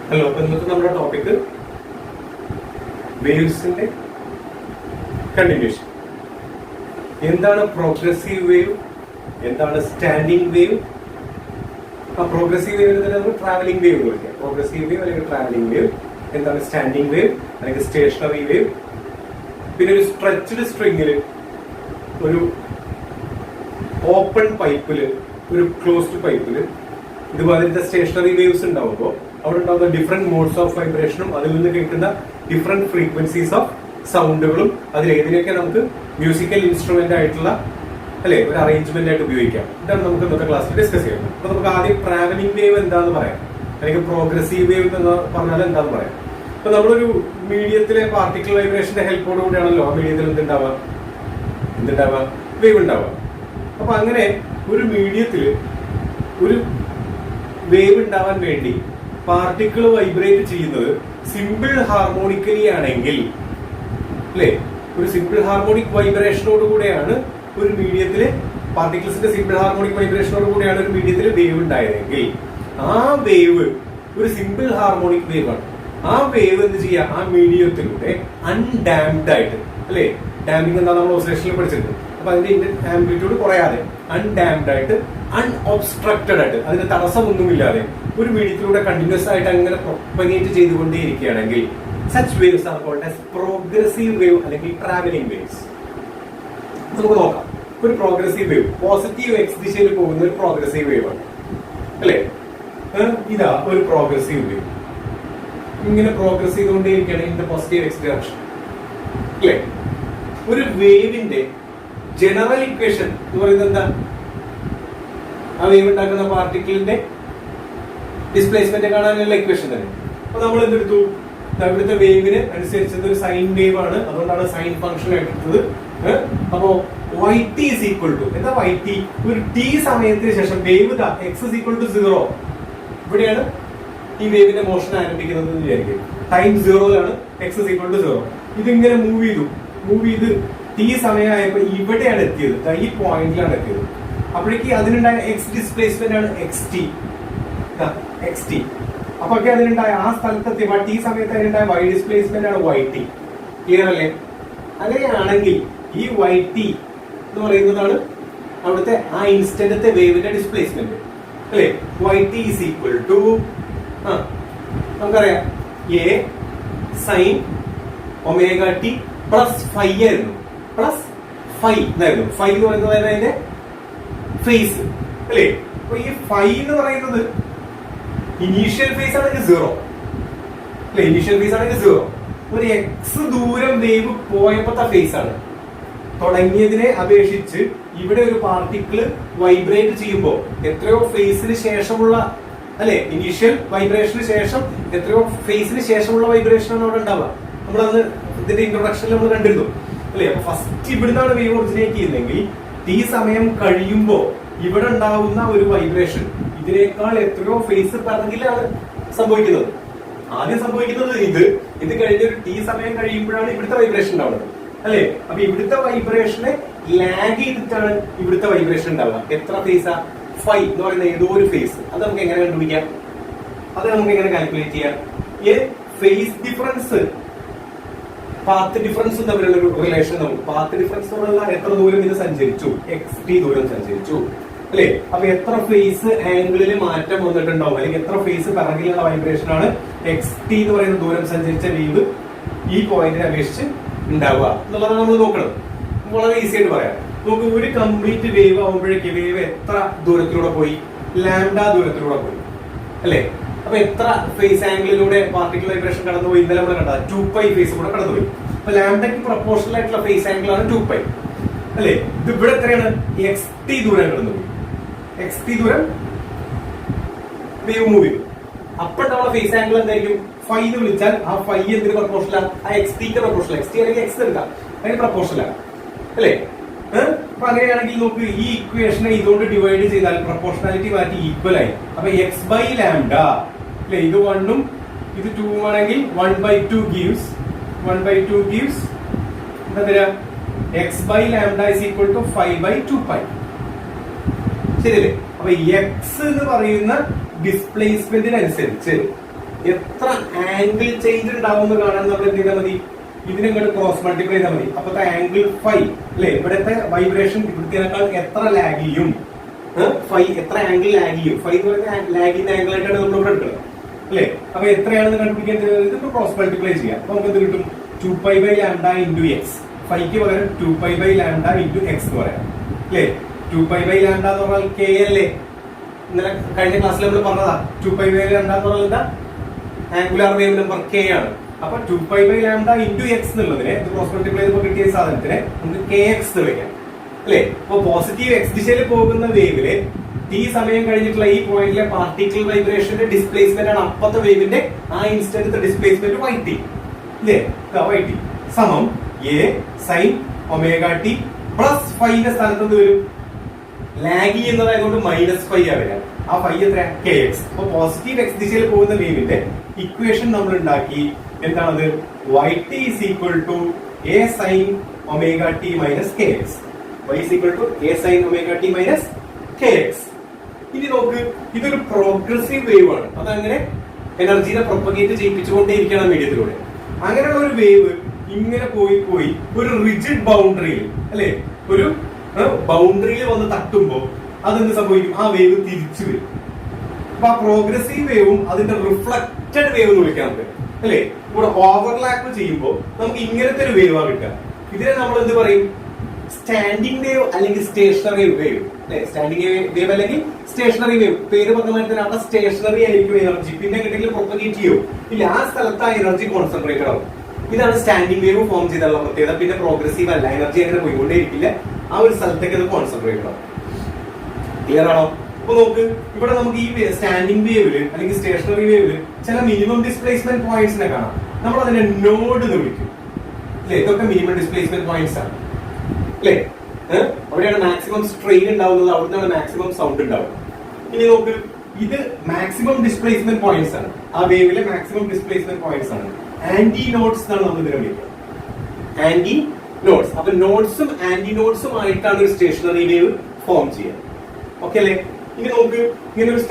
Hello, അപ്പൊ ഇന്നത്തെ നമ്മുടെ ടോപ്പിക് വേവ്സിന്റെ കണ്ടിന്യൂഷൻ. എന്താണ് പ്രോഗ്രസീവ് വേവ്, എന്താണ് സ്റ്റാൻഡിംഗ് വേവ്? ആ പ്രോഗ്രസീവ് വേവിന് തന്നെ നമുക്ക് ട്രാവലിംഗ് വേവ് എന്ന് വിളിക്കാം. പ്രോഗ്രസീവ് വേവ് അല്ലെങ്കിൽ ട്രാവലിംഗ് വേവ്. എന്താണ് സ്റ്റാൻഡിംഗ് വേവ് അല്ലെങ്കിൽ സ്റ്റേഷനറി വേവ്? പിന്നെ ഒരു സ്ട്രെച്ച്ഡ് സ്ട്രിങ്ങില്, ഒരു ഓപ്പൺ പൈപ്പില്, ഒരു ക്ലോസ്ഡ് പൈപ്പില് ഇതുപോലത്തെ സ്റ്റേഷനറി വേവ്സ് ഉണ്ടാവുമ്പോൾ അവിടെ ഉണ്ടാകുന്ന ഡിഫറെന്റ് മോഡ്സ് ഓഫ് വൈബ്രേഷനും അതിൽ നിന്ന് കേൾക്കുന്ന ഡിഫറെന്റ് ഫ്രീക്വൻസീസ് ഓഫ് സൗണ്ടുകളും അതിലേതിനൊക്കെ നമുക്ക് മ്യൂസിക്കൽ ഇൻസ്ട്രുമെന്റ് ആയിട്ടുള്ള അല്ലെ ഒരു അറേഞ്ച്മെന്റ് ആയിട്ട് ഉപയോഗിക്കാം. ഇതാണ് നമുക്ക് ഇന്നത്തെ ക്ലാസ്സിൽ ഡിസ്കസ് ചെയ്യുന്നത്. അപ്പൊ നമുക്ക് ആദ്യം ട്രാവലിംഗ് വേവ് എന്താന്ന് പറയാം, അല്ലെങ്കിൽ പ്രോഗ്രസീവ് വേവ് എന്ന് പറഞ്ഞാൽ എന്താന്ന് പറയാം. അപ്പൊ നമ്മളൊരു മീഡിയത്തിലെ പാർട്ടിക്കിൾ വൈബ്രേഷന്റെ ഹെൽപ്പോട് കൂടിയാണല്ലോ ആ മീഡിയത്തിൽ എന്തുണ്ടാവുക വേവ് ഉണ്ടാവുക. അപ്പൊ അങ്ങനെ ഒരു മീഡിയത്തില് ഒരു വേവ് ഉണ്ടാവാൻ വേണ്ടി പാർട്ടിക്കിൾ വൈബ്രേറ്റ് ചെയ്യുന്നത് സിമ്പിൾ ഹാർമോണിക്കലി ആണെങ്കിൽ അല്ലെ, ഒരു സിമ്പിൾ ഹാർമോണിക് വൈബ്രേഷനോട് കൂടെയാണ് ഒരു മീഡിയത്തില് പാർട്ടിക്കിൾസിന്റെ സിമ്പിൾ ഹാർമോണിക് വൈബ്രേഷനോട് കൂടെയാണ് ഒരു മീഡിയത്തിൽ വേവ് ഉണ്ടായതെങ്കിൽ ആ വേവ് ഒരു സിമ്പിൾ ഹാർമോണിക് വേവ് ആണ്. ആ വേവ് എന്ത് ചെയ്യുക, ആ മീഡിയത്തിലൂടെ അൺഡാംഡ് ആയിട്ട് അല്ലെ, ഡാമിംഗ് എന്താ നമ്മൾ ഓസിലേഷനിൽ പഠിച്ചിട്ടുണ്ട്. അപ്പൊ അതിന്റെ ആംപ്ലിറ്റ്യൂഡ് കുറയാതെ അൺഡാംഡ് ആയിട്ട് അൺഒബ്സ്ട്രക്റ്റഡ് ആയിട്ട് അതിന് തടസ്സമൊന്നുമില്ലാതെ ഒരു മീഡിയത്തിലൂടെ കണ്ടിന്യൂസ് ആയിട്ട് അങ്ങനെ പ്രൊപ്പഗേറ്റ് ചെയ്തുകൊണ്ടേയിരിക്കുകയാണെങ്കിൽ such waves are called as progressive wave അല്ലെങ്കിൽ ട്രാവലിംഗ് വേവ്സ്. നമുക്ക് നോക്കാം. ഒരു പ്രോഗ്രസീവ് വേവ് പോസിറ്റീവ് എക്സ് ദിശയിൽ പോകുന്ന ഒരു പ്രോഗ്രസീവ് വേവ് ആണ് അല്ലെ. ഇതാ ഒരു പ്രോഗ്രസീവ് വേവ് ഇങ്ങനെ പ്രോഗ്രസ് ചെയ്തുകൊണ്ടേയിരിക്കുകയാണ് in the positive x direction അല്ലെ. ഒരു വേവിന്റെ ജനറൽ ഇക്വേഷൻ എന്ന് പറയുന്നത് എന്താ? ആ വേവ് ഉണ്ടാക്കുന്ന പാർട്ടിക്കിളിന്റെ ഡിസ്പ്ലേസ്മെന്റ് കാണാനുള്ള ഇക്വേഷൻ തന്നെ. അപ്പൊ നമ്മൾ എന്തെടുത്തു, ഇവിടുത്തെ വേവിന് അനുസരിച്ചത് ഒരു സൈൻ വേവ് ആണ്, അതുകൊണ്ടാണ് സൈൻ ഫംഗ്ഷൻ എടുത്തത്. അപ്പോ yt is equal to എന്താ yt? ഒരു t സമയത്തിന് ശേഷം wave x is equal to 0. ഇവിടെയാണ് ഈ വേവിന്റെ മോഷൻ ആരംഭിക്കുന്നത് എന്ന് വിചാരിക്കും. ടൈം 0ലാണ്, x is equal to 0. ഇതിങ്ങനെ മൂവ് ചെയ്ത് t സമയമായപ്പോ ഇവിടെയാണ് എത്തിയത്, ഈ പോയിന്റിലാണ് എത്തിയത്. അപ്പോഴേക്ക് അതിനുണ്ടായ എക്സ് ഡിസ്പ്ലേസ്മെന്റ് ആണ് എക്സ് ടി. അപ്പൊ അതിനുണ്ടായ ആ സ്ഥലത്തെത്തിയപ്പോ ടി സമയത്ത് അതിനുണ്ടായ വൈ ഡിസ്പ്ലേസ്മെന്റ് ആണ് വൈ ടി. ക്ലിയർ അല്ലേ? അങ്ങനെയാണെങ്കിൽ ഈ വൈ ടി എന്ന് പറയുന്നതാണ് അവിടുത്തെ ആ ഇൻസ്റ്റന്റത്തെ വേവിന്റെ ഡിസ്പ്ലേസ്മെന്റ് അല്ലെ. Y t is equal to നമുക്കറിയാം a sine omega t plus phi ആയിരുന്നു. പ്ലസ് ഫൈ എന്നായിരുന്നു. ഫൈ എന്ന് പറയുന്നത് അതിന്റെ ഫേസ് അല്ലേ. അപ്പൊ ഈ ഫൈ എന്ന് പറയുന്നത് ഇനീഷ്യൽ ഫേസ് ആണെങ്കിൽ 0 അല്ലെ. ഇനീഷ്യൽ ഫേസ് ആണെങ്കിൽ 0. ഒരു എക്സ് ദൂരം വേവ് പോയപ്പോഴത്തെ ഫേസ് ആണ്. തുടങ്ങിയതിനെ അപേക്ഷിച്ച് ഇവിടെ ഒരു പാർട്ടിക്കിൾ വൈബ്രേറ്റ് ചെയ്യുമ്പോൾ എത്രയോ ഫേസിന് ശേഷമുള്ള അല്ലെ, ഇനീഷ്യൽ വൈബ്രേഷന് ശേഷം എത്രയോ ഫേസിന് ശേഷമുള്ള വൈബ്രേഷൻ ആണ് അവിടെ ഉണ്ടാവുക. നമ്മളന്ന് ഇതിന്റെ ഇൻട്രൊഡക്ഷനിൽ നമ്മൾ കണ്ടിരുന്നു അല്ലെ. അപ്പൊ ഫസ്റ്റ് ഇവിടുന്നാണ് വേവ് ഒറിജിനേറ്റ് ചെയ്യുന്നതെങ്കിൽ ടി സമയം കഴിയുമ്പോ ഇവിടെ ഉണ്ടാവുന്ന ഒരു വൈബ്രേഷൻ ഇതിനേക്കാൾ എത്രയോ ഫേസ് പിറകിലാണ് സംഭവിക്കുന്നത്. ആദ്യം സംഭവിക്കുന്നത് ഇത് കഴിഞ്ഞ ഒരു ടി സമയം കഴിയുമ്പോഴാണ് ഇവിടുത്തെ വൈബ്രേഷൻ ഉണ്ടാവുന്നത് അല്ലെ. അപ്പൊ ഇവിടുത്തെ വൈബ്രേഷനെ ലാഗ് ചെയ്തിട്ടാണ് ഇവിടുത്തെ വൈബ്രേഷൻ ഉണ്ടാവുക. എത്ര ഫേസാ? ഫൈ എന്ന് പറയുന്ന ഏതോ ഒരു ഫേസ്. അത് നമുക്ക് എങ്ങനെ കണ്ടുപിടിക്കാം? അത് നമുക്ക് എങ്ങനെ കാൽക്കുലേറ്റ് ചെയ്യാം? ഫേസ് ഡിഫറൻസ് പാത്ത് ഡിഫറൻസും തമ്മിലുള്ള ഒരു റിലേഷൻ നമുക്ക്. പാത്ത് ഡിഫറൻസ് എന്ന് പറഞ്ഞാൽ എത്ര ദൂരം ഇത് സഞ്ചരിച്ചു, എക്സ് ടി ദൂരം സഞ്ചരിച്ചു അല്ലെ. അപ്പൊ എത്ര ഫേസ് ആംഗിളിൽ മാറ്റം വന്നിട്ടുണ്ടാവും, അല്ലെങ്കിൽ എത്ര ഫേസ് പിറകിലുള്ള വൈബ്രേഷൻ ആണ് എക്സ് ടി എന്ന് പറയുന്ന ദൂരം സഞ്ചരിച്ച വേവ് ഈ പോയിന്റിനെ അപേക്ഷിച്ച് ഉണ്ടാവുക എന്നുള്ളതാണ് നമ്മൾ നോക്കുന്നത്. വളരെ ഈസി ആയിട്ട് പറയാം. നമുക്ക് ഒരു കംപ്ലീറ്റ് വേവ് ആവുമ്പോഴേക്ക് വേവ് എത്ര ദൂരത്തിലൂടെ പോയി? ലാംഡ ദൂരത്തിലൂടെ പോയി അല്ലെ. അപ്പൊ എത്ര ഫേസ് ആംഗിളിലൂടെ പാർട്ടിക്കിൾ വൈബ്രേഷൻ കടന്നുപോയി? ഇന്നലെ നമ്മൾ കണ്ടത് 2π ഫേസ് കൂടെ കടന്നുപോയി. അപ്പൊ ലാംഡയ്ക്ക് പ്രൊപ്പോർഷണൽ ആയിട്ടുള്ള ഫേസ് ആംഗിൾ ആണ് 2π അല്ലെ. ഇത് ഇവിടെ എത്രയാണ്? എക്സ് ടി ദൂരം കടന്നുപോയി. എക്സ് ടി ദൂരം വേവ് മൂവ് ചെയ്തു. അപ്പൊ ഉണ്ടാവുന്ന ഫേസ് ആംഗിൾ എന്തായിരിക്കും? ഫൈ എന്ന് വിളിച്ചാൽ ആ ഫൈ എന്തിന് പ്രൊപ്പോർഷനാണ്? ആ X tick proportional. X T അല്ലെങ്കിൽ എക്സ് എടുക്കാം, അതിന് പ്രൊപ്പോർഷനാണ് അല്ലെ. അപ്പൊ അങ്ങനെയാണെങ്കിൽ നോക്ക്, ഈ ഇക്വേഷനെ ഇതുകൊണ്ട് ഡിവൈഡ് ചെയ്താൽ പ്രൊപ്പോർഷണാലിറ്റി മാറ്റി ഈക്വൽ ആയി. അപ്പൊ എക്സ് ബൈ ലാംഡ അല്ലെ, ഇത് 1ഉം ഇത് 2ഉം ആണെങ്കിൽ 1/2 ഗീവ്സ് എന്താ തരാ? X by lambda is equal to 5/2π. ശരിയല്ലേ? അപ്പൊ എക്സ് എന്ന് പറയുന്ന ഡിസ്പ്ലേസ്മെന്റിനനുസരിച്ച് എത്ര ആംഗിൾ ചേഞ്ച് ഉണ്ടാവും എന്ന് കാണാൻ നമ്മൾ എന്ത് ചെയ്താൽ മതി, ഇതിനെ ഇങ്ങോട്ട് ക്രോസ് മൾട്ടിപ്ലൈ ചെയ്താൽ മതി. അപ്പത്തെ ആംഗിൾ ഫൈ അല്ലെ, ഇവിടുത്തെ വൈബ്രേഷൻ ഇവിടുത്തേക്കാൾ എത്ര ലാഗ് ചെയ്യും, ഫൈ എത്ര ആംഗിൾ ലാഗ് ചെയ്യും, ഫൈ എന്ന് പറയുന്ന ലാഗ് ചെയ്യുന്ന ആംഗിൾ ആയിട്ടാണ് നമ്മൾ ഇവിടെ എടുക്കുന്നത് അല്ലെ. അപ്പൊ എത്രയാണെന്ന് കണ്ടുപിടിക്കാൻ ഇതിപ്പോ ക്രോസ് മൾട്ടിപ്ലൈ ചെയ്യാം. അപ്പൊ നമുക്ക് എന്ത് കിട്ടും, 2π/λ ഇൻറ്റു എക്സ്. ഫൈക്ക് പകരം 2π/λ ഇൻറ്റു എക്സ് എന്ന് പറയാം അല്ലെ. 2π/λ എന്ന് പറഞ്ഞാൽ കെ അല്ലേ, ഇന്നലെ കഴിഞ്ഞ ക്ലാസ്സിൽ നമ്മൾ പറഞ്ഞതാ. 2π/λ എന്ന് പറഞ്ഞാൽ ആംഗുലാർ വേവ് നമ്പർ കെ ആണ്. അപ്പൊ 2π/λ ഇൻറ്റു എക്സ് എന്നുള്ളതിനെ ക്രോസ് മൾട്ടിപ്ലൈ ചെയ്തപ്പോൾ കിട്ടിയ സാധനത്തിനെ നമുക്ക് കെ എക്സ് എന്ന് വിളിക്കാം അല്ലെ. അപ്പൊ പോസിറ്റീവ് എക്സ് ദിശയിൽ പോകുന്ന വേവില് ടി സമയം കഴിഞ്ഞിട്ടുള്ള ഈ പോയിന്റിലെ പാർട്ടിക്കിൾ വൈബ്രേഷന്റെ ഡിസ്പ്ലേസ്മെന്റ് ആണ് അപ്പത്തെ വേവിന്റെ ആ ഇൻസ്റ്റന്റ് ഡിസ്പ്ലേസ്മെന്റ് വൈ ടി അല്ലേ. വൈ ടി സമം a sine omega t plus ഫൈന്റെ സ്ഥാനത്ത് എന്ത് വരും, ലാഗ് ചെയ്യുന്നതായതുകൊണ്ട് -φ ആ വരാം. ആ ഫൈ എത്ര, കെ എക്സ്. അപ്പൊ പോസിറ്റീവ് എക്സ് ദിശയിൽ പോകുന്ന വേവിന്റെ ഇക്വേഷൻ നമ്മൾ ഉണ്ടാക്കി. എന്താണത്, y t is equal to A sine omega t minus k x. Y is equal to A sine omega t minus k x. ഇനി നോക്ക്, ഇതൊരു പ്രോഗ്രസീവ് വേവ് ആണ്. അതങ്ങനെ എനർജിനെ പ്രൊപ്പഗേറ്റ് ചെയ്യിപ്പിച്ചുകൊണ്ടേയിരിക്കണം മീഡിയത്തിലൂടെ. അങ്ങനെയുള്ള ഒരു വേവ് ഇങ്ങനെ പോയി ഒരു റിജിഡ് ബൗണ്ടറിയിൽ അല്ലെ, ഒരു ബൗണ്ടറിയിൽ വന്ന് തട്ടുമ്പോ അതെന്ത് സംഭവിക്കും, ആ വേവ് തിരിച്ചു വരും. അപ്പൊ ആ പ്രോഗ്രസീവ് വേവും അതിന്റെ റിഫ്ലക്റ്റഡ് വേവ് എന്ന് വിളിക്കാൻ പറ്റും അല്ലെ. ഇവിടെ ഓവർലാപ്പ് ചെയ്യുമ്പോൾ നമുക്ക് ഇങ്ങനത്തെ ഒരു വേവാ കിട്ടുക. ഇതിനെ നമ്മൾ എന്ത് പറയും, സ്റ്റാൻഡിംഗ് വേവ് അല്ലെങ്കിൽ സ്റ്റേഷണറി വേവ് അല്ലെ. സ്റ്റാൻഡിംഗ് വേവ് അല്ലെങ്കിൽ സ്റ്റേഷണറി വേവ്. പേര് പറഞ്ഞ മാതിരി തന്നെ അവിടെ സ്റ്റേഷണറി ആയിരിക്കും എനർജി, പിന്നെ എങ്ങനെയെങ്കിലും പ്രൊപ്പഗേറ്റ് ചെയ്യോ ഇല്ല, ആ സ്ഥലത്ത് ആ എനർജി കോൺസെൻട്രേറ്റഡ് ആവും. ഇതാണ് സ്റ്റാൻഡിംഗ് വേവ് ഫോം ചെയ്തുള്ള പ്രത്യേകത. പിന്നെ പ്രോഗ്രസീവ് അല്ല, എനർജി അങ്ങനെ പോയിക്കൊണ്ടേയിരിക്കില്ല, ആ ഒരു സ്ഥലത്തേക്ക് അത് കോൺസെൻട്രേറ്റഡ് ആവും. ക്ലിയർ ആണോ? അപ്പൊ നോക്ക്, ഇവിടെ നമുക്ക് ഈ സ്റ്റാൻഡിംഗ് വേവില് അല്ലെങ്കിൽ സ്റ്റേഷണറി വേവില് ചില മിനിമം ഡിസ്പ്ലേസ്മെന്റ് പോയിന്റ്സിനെ കാണാം. നമ്മൾ അതിനെ നോഡ് എന്ന് വിളിക്കും അല്ലെ. ഇതൊക്കെ മിനിമം ഡിസ്പ്ലേസ്മെന്റ് പോയിന്റ്സ് ആണ് അല്ലെ. അവിടെയാണ് മാക്സിമം സ്ട്രെയിൻ ഉണ്ടാവുന്നത്, അവിടുന്നാണ് മാക്സിമം സൗണ്ട് ഉണ്ടാവുന്നത്. ഇനി നോക്ക്, ഇത് മാക്സിമം ഡിസ്പ്ലേസ്മെന്റ് പോയിന്റ്സ് ആണ്, ആ വേവിലെ മാക്സിമം ഡിസ്പ്ലേസ്മെന്റ് പോയിന്റ്സ് ആണ്. ആന്റി നോഡ്സ് എന്നാണ് നമ്മൾ ഇതിനെ വിളിക്കുക, ആന്റി നോഡ്സ്. അപ്പൊ നോഡ്സും ആന്റി നോഡ്സും ആയിട്ടാണ് ഒരു സ്റ്റേഷണറി വേവ് ഫോം ചെയ്യുക. ഓക്കെ അല്ലേ? ഇനി നമുക്ക് ഇങ്ങനെ ഒരു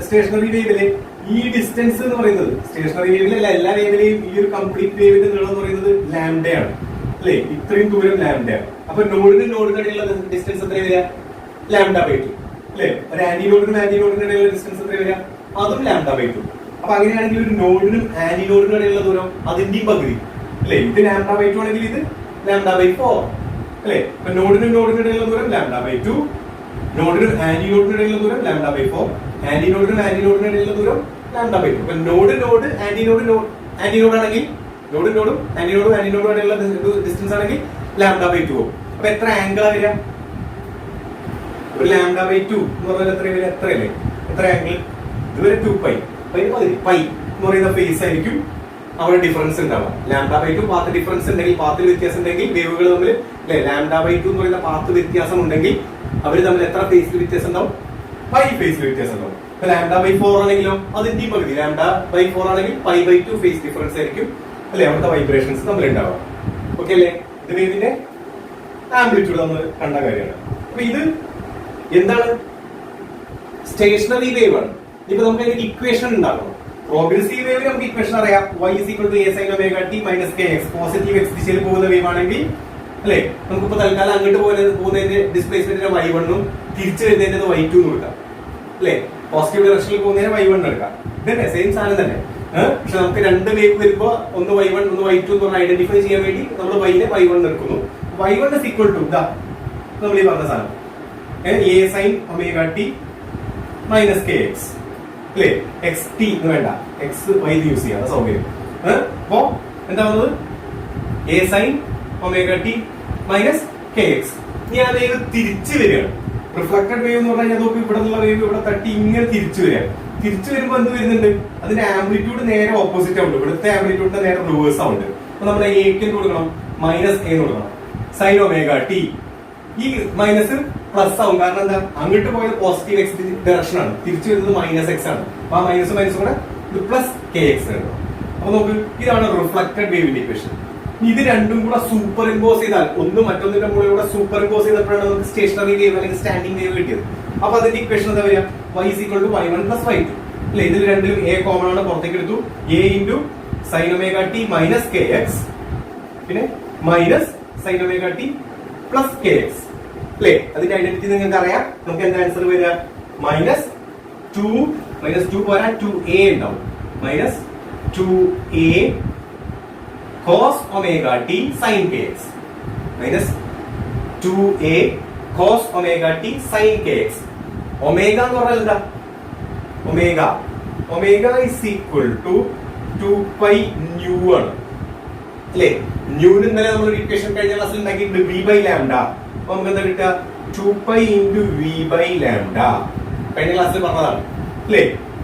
സ്റ്റേഷണറി വേവിലെ ഈ ഡിസ്റ്റൻസ് എന്ന് പറയുന്നത്, സ്റ്റേഷണറി വേവിലല്ല എല്ലാ വേവിലെയും ഈ ഒരു കംപ്ലീറ്റ് വേവിന്റെ നീളം എന്ന് പറയുന്നത് ലാംഡയാണ് അല്ലെ. ഇത്രയും ദൂരം ലാംഡയാണ്. അപ്പൊ നോഡിനിടയിലുള്ള ഡിസ്റ്റൻസ് എത്ര വരിക, λ/2 അല്ലെ. ഒരു ആന്റി നോഡിനും ആന്റി നോഡിനും ഇടയിലുള്ള ഡിസ്റ്റൻസ് എത്ര വരിക, അതും λ/2. അപ്പൊ അങ്ങനെയാണെങ്കിൽ ഒരു നോഡിനും ആന്റി നോഡിനും ഇടയിലുള്ള ദൂരം അതിന്റെയും പകുതി അല്ലെ. ഇത് λ/2 ആണെങ്കിൽ ഇത് λ/4 അല്ലെ. അപ്പൊ നോഡിനും ഇടയിലുള്ള ദൂരം λ/2, നോഡിനും ആന്റി നോഡിനും ഇടയിലുള്ള ദൂരം λ/4, ആന്റി നോഡിനും ഇടയിലുള്ള ദൂരം λ/2. അപ്പൊ നോഡ് ആന്റി നോഡ് ആണെങ്കിൽ നോഡും ആന്റി നോഡും ഇടയിലുള്ള ഡിസ്റ്റൻസ് ആണെങ്കിൽ λ/2 പോകും. അപ്പൊ എത്ര ആംഗിളാ വരിക, ഒരു λ/2 എന്ന് പറഞ്ഞാൽ എത്ര വരിക, എത്രയല്ലേ, എത്ര ആംഗിൾ, ഇതുവരെ 2π പൈ എന്ന് പറയുന്ന ഫേസ് ആയിരിക്കും അവിടെ ഡിഫറൻസ് ഉണ്ടാവുക. λ/2 പാത്ത് ഡിഫറൻസ് ഉണ്ടെങ്കിൽ, പാത്തിൽ വ്യത്യാസം ഉണ്ടെങ്കിൽ വേവുകൾ തമ്മിൽ അല്ലെ, λ/2 എന്ന് പറയുന്ന പാത്ത് വ്യത്യാസം ഉണ്ടെങ്കിൽ അവർ തമ്മിൽ എത്ര ഫേസിൽ വ്യത്യാസം ഉണ്ടാവും, പൈ ഫേസിൽ വ്യത്യാസം ഉണ്ടാവും. λ/4 ആണെങ്കിലോ അതിന്റെ പകുതി, λ/4 ആണെങ്കിൽ π/2 ഫേസ് ഡിഫറൻസ് ആയിരിക്കും അല്ലെ അവിടുത്തെ വൈബ്രേഷൻസ് തമ്മിൽ ഉണ്ടാവുക. ഓക്കെ അല്ലേ? ഇത് വേവിന്റെ ആംപ്ലിറ്റ്യൂഡ് നമ്മൾ കണ്ട കാര്യമാണ്. അപ്പൊ ഇത് എന്താണ്, സ്റ്റേഷണറി വേവ് ആണ്. ഇപ്പൊ നമുക്ക് അതിന്റെ ഇക്വേഷൻ ഉണ്ടാക്കണം. പ്രോഗ്രസീവ് വേവ് നമുക്ക് ഇക്വേഷൻ അറിയാം, y = a sin omega t minus kx. Positive x ദിശയിൽ പോകുന്ന വേവ് ആണെങ്കിൽ അല്ലെ, നമുക്കിപ്പോ തൽക്കാലം അങ്ങോട്ട് പോകുന്നതിന്റെ ഡിസ്പ്ലേസ്മെന്റിന്റെ y1 തിരിച്ചു വരുന്നതിന്റെ y2 എന്ന് കൊടുക്കാം അല്ലെ. പോസിറ്റീവ് ഡയറക്ഷനിൽ പോകുന്നതിന് y1 എടുക്കാം. ഇതന്നെ സെയിം സാധനം തന്നെ. പക്ഷെ നമുക്ക് രണ്ട് വേവ് വരുമ്പോ ഒന്ന് y1 ഒന്ന് y2 എന്ന് പറഞ്ഞ് ഐഡന്റിഫൈ ചെയ്യാൻ വേണ്ടി നമ്മൾ y1 എടുക്കുന്നു. y1 is equal to ഇതാ നമ്മൾ ഈ പറഞ്ഞ സാധനം, a sin omega t minus kx അല്ലെ. എക്സ് ടി എന്ന് വേണ്ട, എക്സ് വൈ യൂസ് ചെയ്യാം, സൗകര്യം. അപ്പോ എന്താവുന്നത്, a sin omega t minus kx. ഇനി ആ വേവ് തിരിച്ചു വരികയാണ്. റിഫ്ലക്റ്റഡ് വേവ് എന്ന് പറഞ്ഞാൽ നോക്കി, ഇവിടെ നിന്നുള്ള വേവ് ഇവിടെ തട്ടി ഇങ്ങനെ തിരിച്ചു വരികയാണ്. തിരിച്ചു വരുമ്പോ എന്ത് വരുന്നുണ്ട്, അതിന്റെ ആംപ്ലിറ്റ്യൂഡ് നേരെ ഓപ്പോസിറ്റ് ആവുണ്ട്, ഇവിടുത്തെ ആംപ്ലിറ്റ്യൂഡിന്റെ നേരെ റിവേഴ്സ് ആവുണ്ട്. അപ്പൊ നമ്മൾ a കൊടുക്കണം, -a കൊടുക്കണം. സൈൻ ഒമേഗ ടി, ഈ മൈനസ് പ്ലസ് ആവും, കാരണം എന്താ, അങ്ങോട്ട് പോയത് പോസിറ്റീവ് എക്സ് ഡയറക്ഷൻ ആണ്, തിരിച്ചു വരുന്നത് -x ആണ്. അപ്പൊ ആ മൈനസ് കൂടെ ഇത് പ്ലസ് kx ആണ്. അപ്പൊ നോക്ക്, ഇതാണ് റിഫ്ലക്റ്റഡ് വേവിന്റെ ഇക്വേഷൻ. ഇത് രണ്ടും കൂടെ സൂപ്പർ ഇമ്പോസ് ചെയ്താൽ, ഒന്ന് മറ്റൊന്നിന്റെ മുകളിലൂടെ സൂപ്പർ ഇമ്പോസ് ചെയ്തപ്പോഴാണ് നമുക്ക് സ്റ്റേഷണറി വേവ് അല്ലെങ്കിൽ സ്റ്റാൻഡിംഗ് വേവ് കിട്ടിയത്. അപ്പൊ അതിന്റെ ഇക്വേഷൻ എന്താ വരിക, y = y1 + y2. അല്ലെ? ഇതിൽ രണ്ടിലും എ കോമൺ ആണ്, പുറത്തേക്ക് എടുത്തു. A into sine omega t minus k x, പിന്നെ minus sine omega t plus k x അല്ലെ? അതിന്റെ ഐഡന്റിറ്റി നിങ്ങൾക്ക് അറിയാം. നമുക്ക് എന്താ ആൻസർ വരിക? മൈനസ് ടു പോരാ 2a ഉണ്ടാവും. Minus 2a cos omega t sine k x, minus 2a cos omega t sine k x. Omega എന്ന് പറഞ്ഞാൽ എന്താ? Omega is equal to 2π nu ആണ് അല്ലെ? ന്യൂന് ഇന്നലെ നമ്മൾ ഇക്വേഷൻ കഴിഞ്ഞ ക്ലാസ്സിൽ ഉണ്ടാക്കിയിട്ടുണ്ട്, v ബൈ ലാംഡ. അപ്പൊ നമുക്ക് എന്താ കിട്ടുക? 2π ഇൻറ്റു v ബൈ ലാംഡ. കഴിഞ്ഞ ക്ലാസ്സിൽ പറഞ്ഞതാണ് അല്ലെ?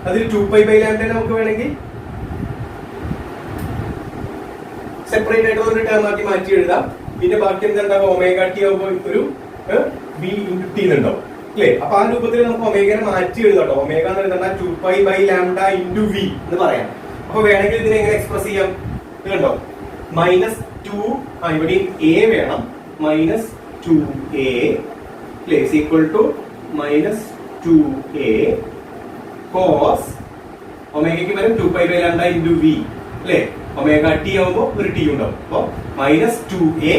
അതിൽ 2π ബൈ ലാംഡ നമുക്ക് വേണമെങ്കിൽ സെപ്പറേറ്റ് ആയിട്ട് ഒരു ടേം ആക്കി മാറ്റി എഴുതാം. പിന്നെ ബാക്കി എന്താണ്ടാവും? ഒമേഗ ടി ആകുമ്പോൾ ഒരു v ഇൻറ്റു ടി എന്നുണ്ടാവും അല്ലെ? അപ്പൊ ആ രൂപത്തിൽ നമുക്ക് ഒമേഗനെ മാറ്റി എഴുതാം. ഒമേഗ എന്ന് എഴുതണ്ട, 2π ബൈ ലാംഡ ഇൻറ്റു v എന്ന് പറയാം. അപ്പൊ വേണമെങ്കിൽ ഇതിനെ എങ്ങനെ എക്സ്പ്രസ് ചെയ്യാം? ഇത് കണ്ടോ? മൈനസ് 2, ഇവിടെ a വേണം, minus 2a is equal to minus 2a cos ഒമേഗയ്ക്ക് പകരം 2π ബൈ ലാംഡ ഇൻറ്റു v അല്ലെ? ഒമേഗ ടി ആവുമ്പോൾ ഒരു ടി ഉണ്ടാവും. അപ്പൊ minus 2a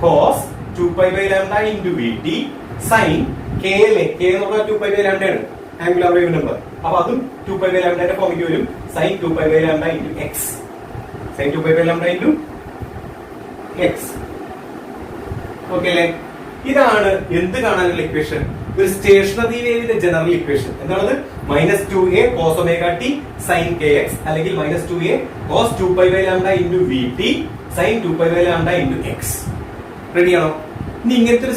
cos 2π by lambda into v t sine k അല്ലേ? കെ എന്ന് പറഞ്ഞാൽ 2π ബൈ ലാംഡ ആണ്, ആംഗുലർ വേവ് നമ്പർ. അപ്പൊ അതും 2π ബൈ ലാംഡയുടെ ഫോമിലേക്ക് വരും. Sine 2π by lambda into x, sine 2π by lambda into x. Okay അല്ലേ? ഇതാണ് എന്ത് കാണാനുള്ള ഇക്വേഷൻ? ഒരു സ്റ്റേഷനറി വേവിന്റെ ജനറൽ ഇക്വേഷൻ. എന്താണത്? Minus 2a cos omega t sine k x, അല്ലെങ്കിൽ minus 2a cos 2π by lambda into v t sine 2π by lambda into x. റെഡിയാണോ? ഇനി ഇങ്ങനത്തെ ഒരു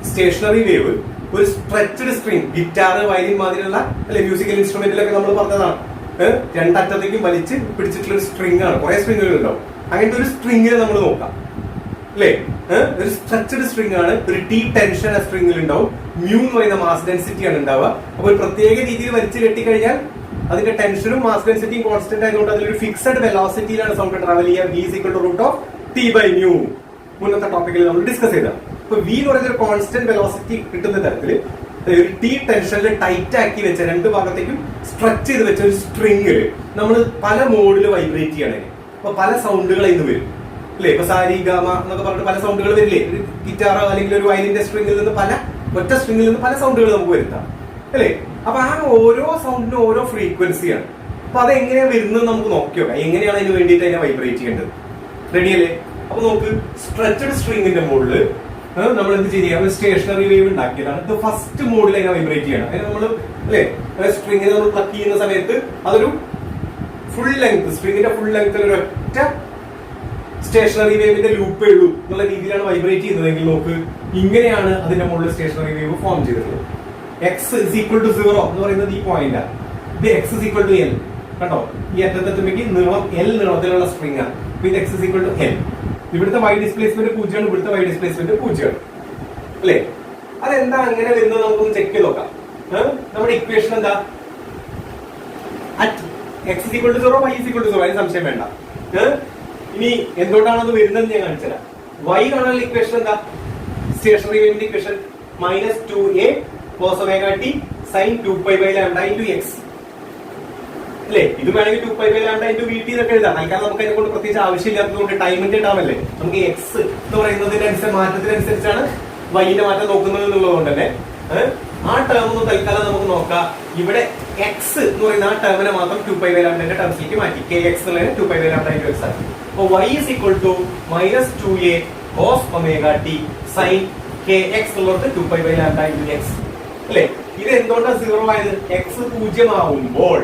സ്റ്റേഷനറി വേവ് ഒരു സ്ട്രെച്ച്ഡ് സ്ട്രിംഗ്, ഗിറ്റാർ, വയലിൻ മാതിരിയുള്ള അല്ലെ മ്യൂസിക്കൽ ഇൻസ്ട്രുമെന്റിലൊക്കെ നമ്മൾ പറഞ്ഞതാണ്, രണ്ടറ്റത്തേക്കും വലിച്ച് പിടിച്ചിട്ടുള്ള ഒരു സ്ട്രിംഗ് ആണ്. കുറെ സ്ട്രിങ്ങുകൾ ഉണ്ടാവും. അങ്ങനത്തെ ഒരു സ്ട്രിങ്ങിനെ നമ്മൾ നോക്കാം അല്ലെ? ഒരു സ്ട്രെച്ച്ഡ് സ്ട്രിംഗ് ആണ്. ഒരു ടി ടെൻഷൻ ആ സ്ട്രിംഗിൽ ഉണ്ടാവും. മ്യൂ എന്ന് പറയുന്ന മാസ് ഡെൻസിറ്റി ആണ് ഉണ്ടാവുക. അപ്പൊ ഒരു പ്രത്യേക രീതിയിൽ വലിച്ചു കെട്ടിക്കഴിഞ്ഞാൽ അതിന്റെ ടെൻഷനും മാസ് ഡെൻസിറ്റിയും കോൺസ്റ്റന്റ് ആയതുകൊണ്ട് അതിലൊരു ഫിക്സഡ് വെലോസിറ്റിയിലാണ് സൗണ്ട് ട്രാവൽ ചെയ്യുക. v is equal to root of t by mu. മുന്നത്തെ ടോപ്പിക്കിൽ നമ്മൾ ഡിസ്കസ് ചെയ്ത. അപ്പൊ v എന്ന് പറയുന്ന ഒരു കോൺസ്റ്റന്റ് വെലോസിറ്റി കിട്ടുന്ന തരത്തിൽ ഒരു ടി ടെൻഷനിൽ ടൈറ്റ് ആക്കി വെച്ച രണ്ട് ഭാഗത്തേക്കും സ്ട്രെച്ച് ചെയ്ത് വെച്ച ഒരു സ്ട്രിംഗിൽ നമ്മൾ പല മോഡിൽ വൈബ്രേറ്റ് ചെയ്യണേ. അപ്പൊ പല സൗണ്ടുകൾ ഇന്ന് വരും അല്ലെ? ഇപ്പൊ സാരി ഗാമ എന്നൊക്കെ പറഞ്ഞിട്ട് പല സൗണ്ടുകൾ വരില്ലേ? ഒരു ഗിറ്റാറോ അല്ലെങ്കിൽ ഒരു വയലിന്റെ സ്ട്രിംഗിൽ നിന്ന് ഒറ്റ സ്ട്രിംഗിൽ നിന്ന് പല സൗണ്ടുകൾ നമുക്ക് വരുത്താം അല്ലെ? അപ്പൊ ആ ഓരോ സൗണ്ടിനും ഓരോ ഫ്രീക്വൻസിയാണ്. അപ്പൊ അത് എങ്ങനെയാ വരുന്നത് നമുക്ക് നോക്കി നോക്കാം. എങ്ങനെയാണ് അതിന് വേണ്ടിയിട്ട് അതിനെ വൈബ്രേറ്റ് ചെയ്യേണ്ടത്. റെഡി അല്ലേ? അപ്പൊ നമുക്ക് സ്ട്രെച്ചഡ് സ്ട്രിംഗിന്റെ മുകളിൽ നമ്മൾ എന്ത് ചെയ്യാം? സ്റ്റേഷനറി വേവ് ഉണ്ടാക്കിയതാണ്. ഇത് ഫസ്റ്റ് മോഡിൽ അതിനെ വൈബ്രേറ്റ് ചെയ്യണം. അതിന് നമ്മൾ അല്ലെ സ്ട്രിംഗിനെ നമ്മൾ പ്ലഗ് ചെയ്യുന്ന സമയത്ത് അതൊരു ഫുൾ ലെങ്ത്, സ്ട്രിംഗിന്റെ ഫുൾ ലെങ്ത്തിൽ ഒരു ഒറ്റ സ്റ്റേഷനറി വേവിന്റെ ലൂപ്പേ ഉള്ളൂ എന്നുള്ള രീതിയിലാണ് വൈബ്രേറ്റ് ചെയ്യുന്നതെങ്കിൽ നോക്ക്, ഇങ്ങനെയാണ് അതിന്റെ മുകളിൽ സ്റ്റേഷനറി വേവ് ഫോം ചെയ്തിട്ടുള്ളത്. എക്സ് ഇസ് ഈക്വൽ ടു 0 എന്ന് പറയുന്നത് ഈ പോയിന്റാണ്. ഇത് x is equal to L. കണ്ടോ? ഈ അറ്റത്തെത്തുമ്പോൾ നീളം എൽ നീളത്തിലുള്ള സ്ട്രിംഗ് ആണ്. ഇത് x is equal to L. ഇവിടുത്തെ വൈ ഡിസ്പ്ലേസ്മെന്റ് 0ആണ്, ഇവിടുത്തെ വൈ ഡിസ്പ്ലേസ്മെന്റ് 0ആണ് അല്ലെ? അതെന്താ അങ്ങനെ വരുന്നത് നമുക്കൊന്ന് ചെക്ക് ചെയ്ത് നോക്കാം. നമ്മുടെ ഇക്വേഷൻ എന്താ? At x is equal to 0, y is equal to 0. അതിന് സംശയം വേണ്ട. ഇനി എന്തുകൊണ്ടാണ് അത് വരുന്നത് ഞാൻ കാണിച്ചുതരാം. വൈ കാണാനുള്ള ഇക്വേഷൻ എന്താ? സ്റ്റേഷനറി വേവിന്റെ equation minus 2a cos omega t sine 2π by lambda into x അല്ലെ? ഇത് വേണമെങ്കിൽ 2π by lambda into v t എന്നൊക്കെ എഴുതാം. കാരണം നമുക്ക് അതിനെ കൊണ്ട് പ്രത്യേകിച്ച് ആവശ്യമില്ലാത്തതുകൊണ്ട് ടൈമിന്റെ ടേമല്ലേ. നമുക്ക് എക്സ് എന്ന് പറയുന്നതിനനുസരിച്ച് മാറ്റത്തിനനുസരിച്ചാണ് വൈന്റെ മാറ്റം നോക്കുന്നത് എന്നുള്ളതുകൊണ്ട് തന്നെ ആ ടേം ഒന്ന് തൽക്കാലം നമുക്ക് നോക്കാം. ഇവിടെ എക്സ് എന്ന് പറയുന്ന ആ ടേമിനെ മാത്രം 2π ബൈ ലാംഡന്റെ ടേംസിലേക്ക് മാറ്റി. കെ എക്സ് എന്നുള്ളത് 2π ബൈ ലാംഡ ഇൻറ്റു എക്സ് ആണ്. അപ്പൊ y is equal to minus 2a cos omega t sin kx എന്നുള്ളത് 2π by lambda into x അല്ലെ? ഇത് എന്തുകൊണ്ടാണ് 0 ആയത്? x 0 ആവുമ്പോൾ